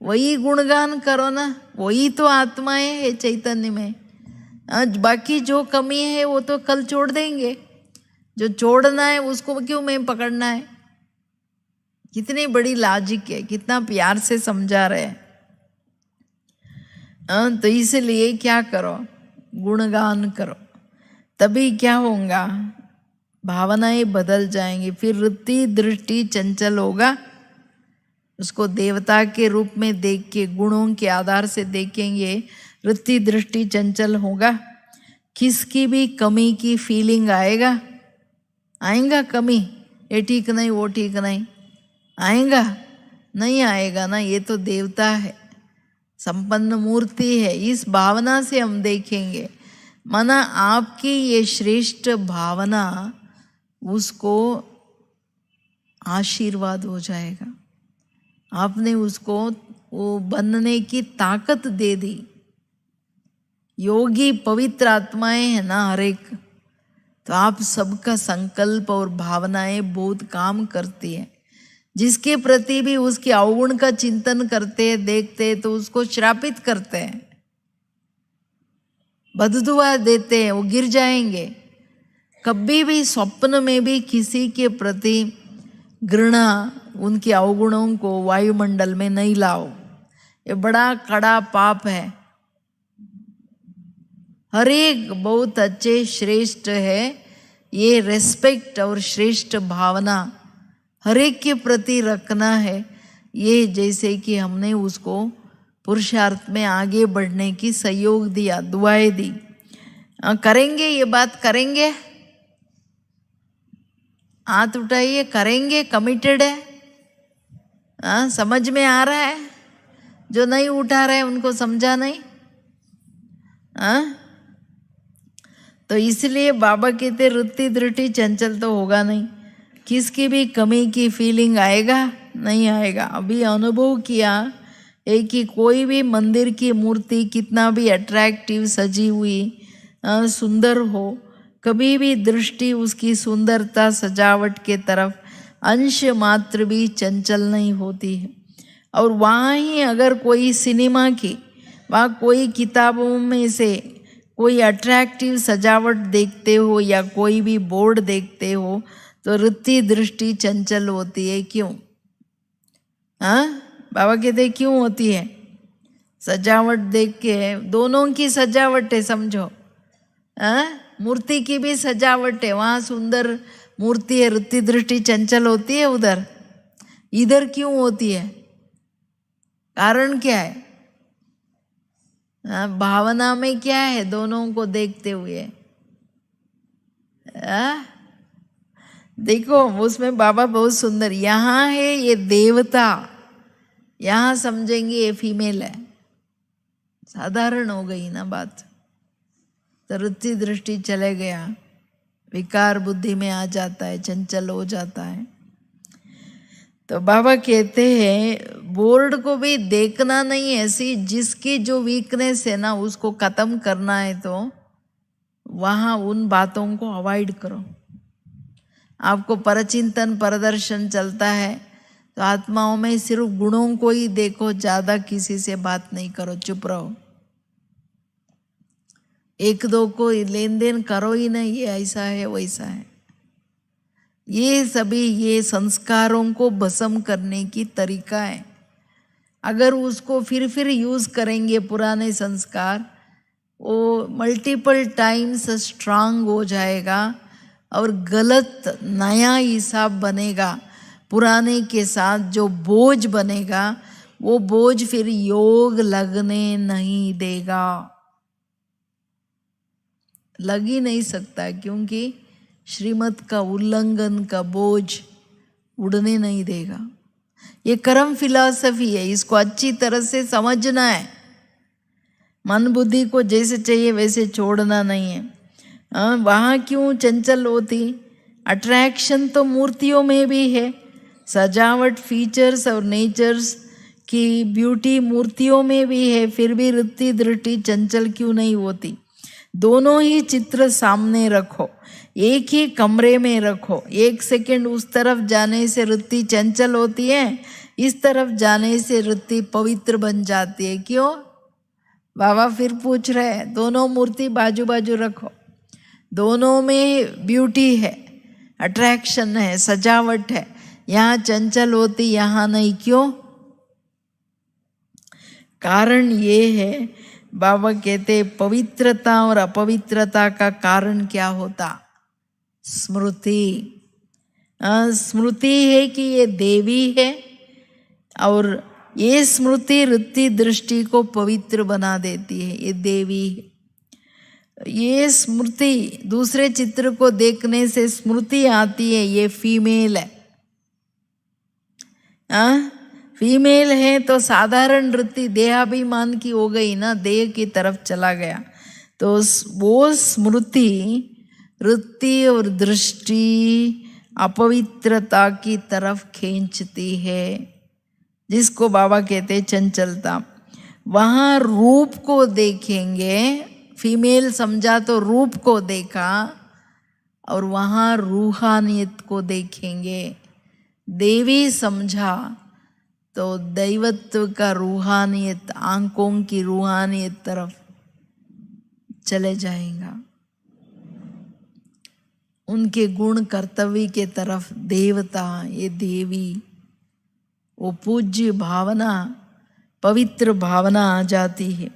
वही गुणगान करो ना, वही तो आत्माएं है चैतन्य में। आज बाकी जो कमी है वो तो कल छोड़ देंगे, जो छोड़ना है उसको क्यों मैं पकड़ना है। कितनी बड़ी लॉजिक है, कितना प्यार से समझा रहे हैं। तो इसलिए क्या करो, गुणगान करो, तभी क्या होगा, भावनाएं बदल जाएंगी। फिर वृत्ति दृष्टि चंचल होगा, उसको देवता के रूप में देख के गुणों के आधार से देखेंगे, वृत्ति दृष्टि चंचल होगा। किसकी भी कमी की फीलिंग आएगा कमी, ये ठीक नहीं वो ठीक नहीं, आएगा नहीं आएगा ना, ये तो देवता है, संपन्न मूर्ति है। इस भावना से हम देखेंगे, माना आपकी ये श्रेष्ठ भावना उसको आशीर्वाद हो जाएगा। आपने उसको वो बनने की ताकत दे दी। योगी पवित्र आत्माएं है ना हर एक, तो आप सबका संकल्प और भावनाएं बहुत काम करती है। जिसके प्रति भी उसके अवगुण का चिंतन करते हैं, देखते हैं, तो उसको श्रापित करते हैं, बददुआ देते हैं, वो गिर जाएंगे। कभी भी स्वप्न में भी किसी के प्रति घृणा, उनके अवगुणों को वायुमंडल में नहीं लाओ, ये बड़ा कड़ा पाप है। हर एक बहुत अच्छे श्रेष्ठ है, ये रेस्पेक्ट और श्रेष्ठ भावना हर एक के प्रति रखना है। ये जैसे कि हमने उसको पुरुषार्थ में आगे बढ़ने की सहयोग दिया, दुआएं दी। करेंगे, ये बात करेंगे, हाथ उठाइए, करेंगे, कमिटेड है। समझ में आ रहा है? जो नहीं उठा रहे उनको समझा नहीं। तो इसलिए बाबा कहते वृत्ति दृष्टि चंचल तो होगा नहीं, किसकी भी कमी की फीलिंग आएगा नहीं आएगा। अभी अनुभव किया है कि कोई भी मंदिर की मूर्ति कितना भी अट्रैक्टिव सजी हुई सुंदर हो, कभी भी दृष्टि उसकी सुंदरता सजावट के तरफ अंश मात्र भी चंचल नहीं होती है। और वहाँ ही अगर कोई सिनेमा की, वहाँ कोई किताबों में से कोई अट्रैक्टिव सजावट देखते हो या कोई भी बोर्ड देखते हो, तो वृत्ति दृष्टि चंचल होती है। क्यों? बाबा कहते क्यों होती है? सजावट देख के, दोनों की सजावट है समझो। मूर्ति की भी सजावट है, वहाँ सुंदर मूर्ति है, वृत्ति दृष्टि चंचल होती है उधर, इधर क्यों होती है? कारण क्या है? भावना में क्या है दोनों को देखते हुए? देखो उसमें बाबा बहुत सुंदर, यहाँ है ये देवता, यहाँ समझेंगे ये फीमेल है। साधारण हो गई ना बात, तो वृत्ति दृष्टि चले गया, विकार बुद्धि में आ जाता है, चंचल हो जाता है। तो बाबा कहते हैं बोर्ड को भी देखना नहीं ऐसी, जिसकी जो वीकनेस है ना उसको खत्म करना है, तो वहाँ उन बातों को अवॉइड करो। आपको परचिंतन प्रदर्शन चलता है तो आत्माओं में सिर्फ गुणों को ही देखो, ज़्यादा किसी से बात नहीं करो, चुप रहो। एक दो को लेन देन करो ही नहीं, ये ऐसा है वैसा है। ये सभी ये संस्कारों को भस्म करने की तरीका है। अगर उसको फिर यूज़ करेंगे पुराने संस्कार, वो मल्टीपल टाइम्स स्ट्रांग हो जाएगा और गलत नया हिसाब बनेगा। पुराने के साथ जो बोझ बनेगा, वो बोझ फिर योग लगने नहीं देगा, लग ही नहीं सकता, क्योंकि श्रीमत का उल्लंघन का बोझ उड़ने नहीं देगा। ये कर्म फिलॉसफी है, इसको अच्छी तरह से समझना है। मन बुद्धि को जैसे चाहिए वैसे छोड़ना नहीं है। वहाँ क्यों चंचल होती? अट्रैक्शन तो मूर्तियों में भी है, सजावट फीचर्स और नेचर्स की ब्यूटी मूर्तियों में भी है, फिर भी वृत्ति दृष्टि चंचल क्यों नहीं होती? दोनों ही चित्र सामने रखो, एक ही कमरे में रखो, 1 सेकंड उस तरफ जाने से वृत्ति चंचल होती है, इस तरफ जाने से वृत्ति पवित्र बन जाती है। क्यों? बाबा फिर पूछ रहे हैं, दोनों मूर्ति बाजू बाजू रखो, दोनों में ब्यूटी है, अट्रैक्शन है, सजावट है, यहाँ चंचल होती यहाँ नहीं। क्यों? कारण ये है, बाबा कहते पवित्रता और अपवित्रता का कारण क्या होता? स्मृति। स्मृति है कि ये देवी है और ये स्मृति वृत्ति दृष्टि को पवित्र बना देती है, ये देवी है। ये स्मृति दूसरे चित्र को देखने से स्मृति आती है, ये फीमेल है। फीमेल है तो साधारण वृत्ति देहाभिमान की हो गई ना, देह की तरफ चला गया, तो वो स्मृति वृत्ति और दृष्टि अपवित्रता की तरफ खींचती है, जिसको बाबा कहते चंचलता। वहाँ रूप को देखेंगे, फीमेल समझा तो रूप को देखा, और वहाँ रूहानियत को देखेंगे। देवी समझा तो दैवत्व का रूहानियत, आंखों की रूहानियत तरफ चले जाएगा, उनके गुण कर्तव्य के तरफ देवता, ये देवी, वो पूज्य भावना, पवित्र भावना आ जाती है।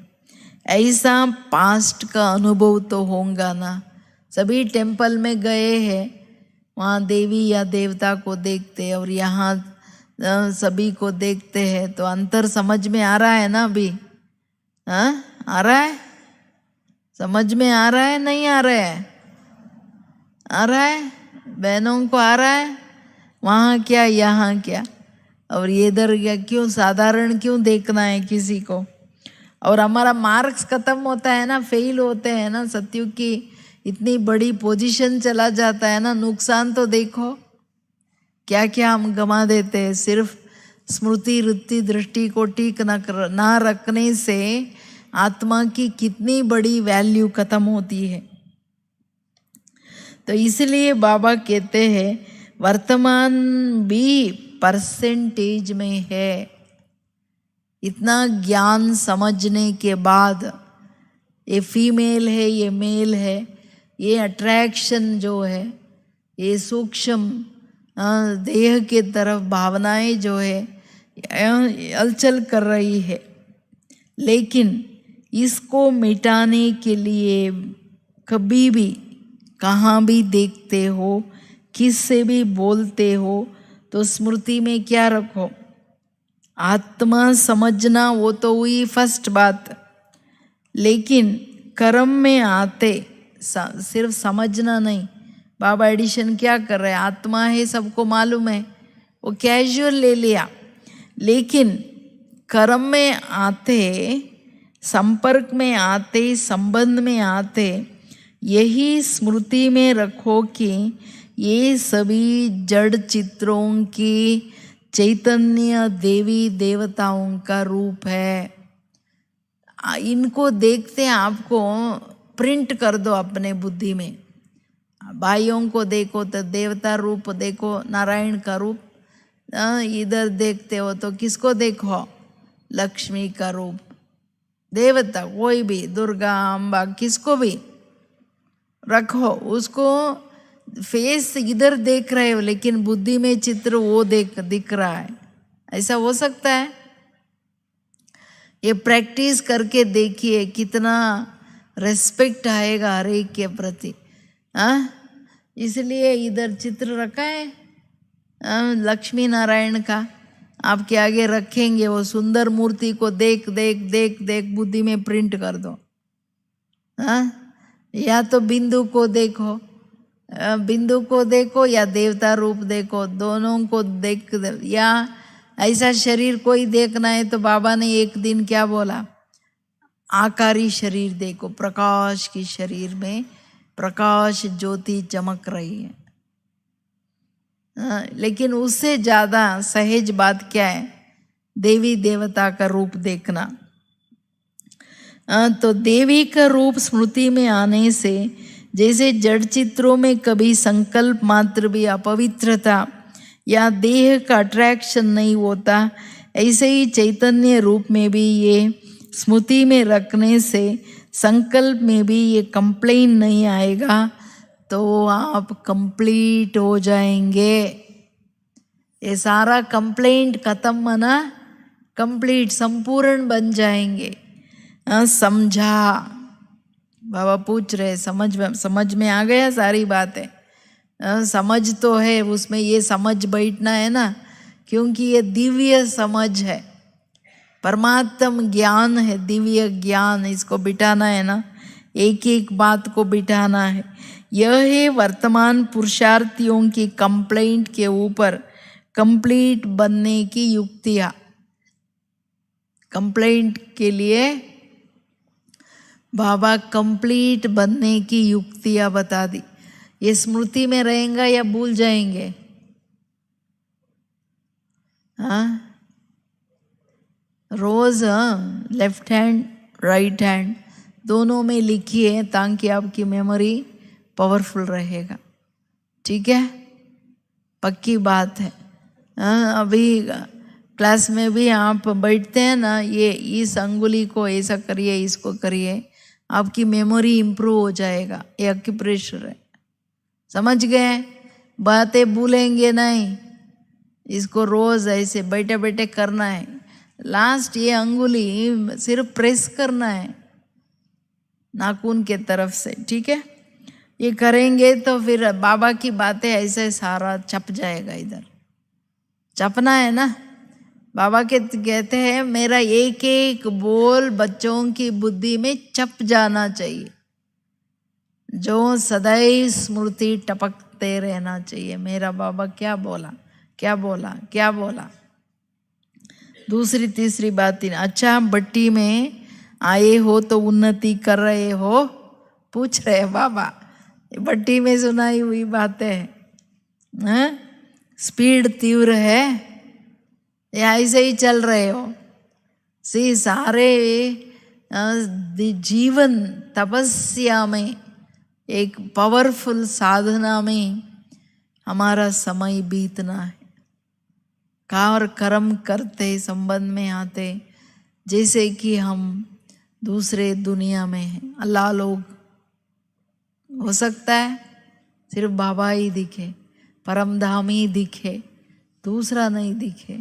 ऐसा पास्ट का अनुभव तो होगा ना। सभी टेम्पल में गए हैं, वहाँ देवी या देवता को देखते और यहाँ सभी को देखते हैं, तो अंतर समझ में आ रहा है ना अभी? आ रहा है? समझ में आ रहा है? नहीं आ रहा है? आ रहा है? बहनों को आ रहा है? वहाँ क्या यहाँ क्या, और ये इधर क्या? क्यों साधारण क्यों देखना है किसी को? और हमारा मार्क्स खत्म होता है ना, फेल होते हैं ना, सत्युग की इतनी बड़ी पोजीशन चला जाता है ना, नुकसान तो देखो क्या क्या हम गंवा देते हैं। सिर्फ स्मृति वृत्ति दृष्टि को ठीक ना रखने से आत्मा की कितनी बड़ी वैल्यू खत्म होती है। तो इसलिए बाबा कहते हैं वर्तमान भी परसेंटेज में है। इतना ज्ञान समझने के बाद, ये फीमेल है ये मेल है, ये अट्रैक्शन जो है, ये सूक्ष्म देह के तरफ भावनाएं जो है हलचल कर रही है, लेकिन इसको मिटाने के लिए कभी भी कहाँ भी देखते हो, किससे भी बोलते हो, तो स्मृति में क्या रखो? आत्मा समझना वो तो हुई फर्स्ट बात, लेकिन कर्म में आते सिर्फ समझना नहीं। बाबा एडिशन क्या कर रहे हैं? आत्मा है सबको मालूम है, वो कैजुअल ले लिया, लेकिन कर्म में आते, संपर्क में आते, संबंध में आते, यही स्मृति में रखो कि ये सभी जड़ चित्रों की चैतन्य देवी देवताओं का रूप है। इनको देखते आपको प्रिंट कर दो अपने बुद्धि में। भाइयों को देखो तो देवता रूप देखो, नारायण का रूप। इधर देखते हो तो किसको देखो? लक्ष्मी का रूप। देवता कोई भी, दुर्गा अम्बा, किसको भी रखो, उसको फेस इधर देख रहे हो लेकिन बुद्धि में चित्र वो दिख रहा है। ऐसा हो सकता है? ये प्रैक्टिस करके देखिए कितना रेस्पेक्ट आएगा हर एक के प्रति। इसलिए इधर चित्र रखा है लक्ष्मी नारायण का, आपके आगे रखेंगे। वो सुंदर मूर्ति को देख देख देख देख बुद्धि में प्रिंट कर दो। या तो बिंदु को देखो, बिंदु को देखो या देवता रूप देखो, दोनों को देख। या ऐसा शरीर कोई देखना है तो बाबा ने एक दिन क्या बोला? आकारी शरीर देखो, प्रकाश की शरीर में प्रकाश ज्योति चमक रही है। लेकिन उससे ज्यादा सहज बात क्या है? देवी देवता का रूप देखना। तो देवी का रूप स्मृति में आने से जैसे जड़ चित्रों में कभी संकल्प मात्र भी अपवित्रता या देह का अट्रैक्शन नहीं होता, ऐसे ही चैतन्य रूप में भी ये स्मृति में रखने से संकल्प में भी ये कंप्लेन नहीं आएगा, तो आप कंप्लीट हो जाएंगे। ये सारा कंप्लेंट खत्म माना कंप्लीट, संपूर्ण बन जाएंगे। समझा? बाबा पूछ रहे समझ में आ गया सारी बातें? समझ तो है, उसमें ये समझ बैठना है ना, क्योंकि ये दिव्य समझ है, परमात्म ज्ञान है, दिव्य ज्ञान। इसको बिठाना है ना, एक एक बात को बिठाना है। यह है वर्तमान पुरुषार्थियों की कंप्लेंट के ऊपर कंप्लीट बनने की युक्तियां। कंप्लेंट के लिए बाबा कंप्लीट बनने की युक्तियां बता दी। ये स्मृति में रहेगा या भूल जाएंगे? हाँ, रोज लेफ्ट हैंड राइट हैंड दोनों में लिखिए ताकि आपकी मेमोरी पावरफुल रहेगा। ठीक है, पक्की बात है। अभी क्लास में भी आप बैठते हैं ना, ये इस अंगुली को ऐसा करिए, इसको करिए, आपकी मेमोरी इम्प्रूव हो जाएगा। ये एक्यूप्रेशर है, समझ गए? बातें भूलेंगे नहीं, इसको रोज ऐसे बैठे बैठे करना है। लास्ट ये अंगुली सिर्फ प्रेस करना है नाखून के तरफ से। ठीक है, ये करेंगे तो फिर बाबा की बातें ऐसे सारा छप जाएगा। इधर छपना है ना। बाबा के कहते हैं मेरा एक एक बोल बच्चों की बुद्धि में छप जाना चाहिए, जो सदैव स्मृति टपकते रहना चाहिए। मेरा बाबा क्या बोला, क्या बोला, क्या बोला। दूसरी तीसरी बात, अच्छा भट्टी में आए हो तो उन्नति कर रहे हो? पूछ रहे बाबा, भट्टी में सुनाई हुई बातें हैं। स्पीड तीव्र है या ऐसे ही चल रहे हो? सारे जीवन तपस्या में, एक पावरफुल साधना में हमारा समय बीतना है। कार कर्म करते संबंध में आते जैसे कि हम दूसरे दुनिया में हैं। अल्लाह लोग हो सकता है सिर्फ बाबा ही दिखे, परमधाम ही दिखे, दूसरा नहीं दिखे।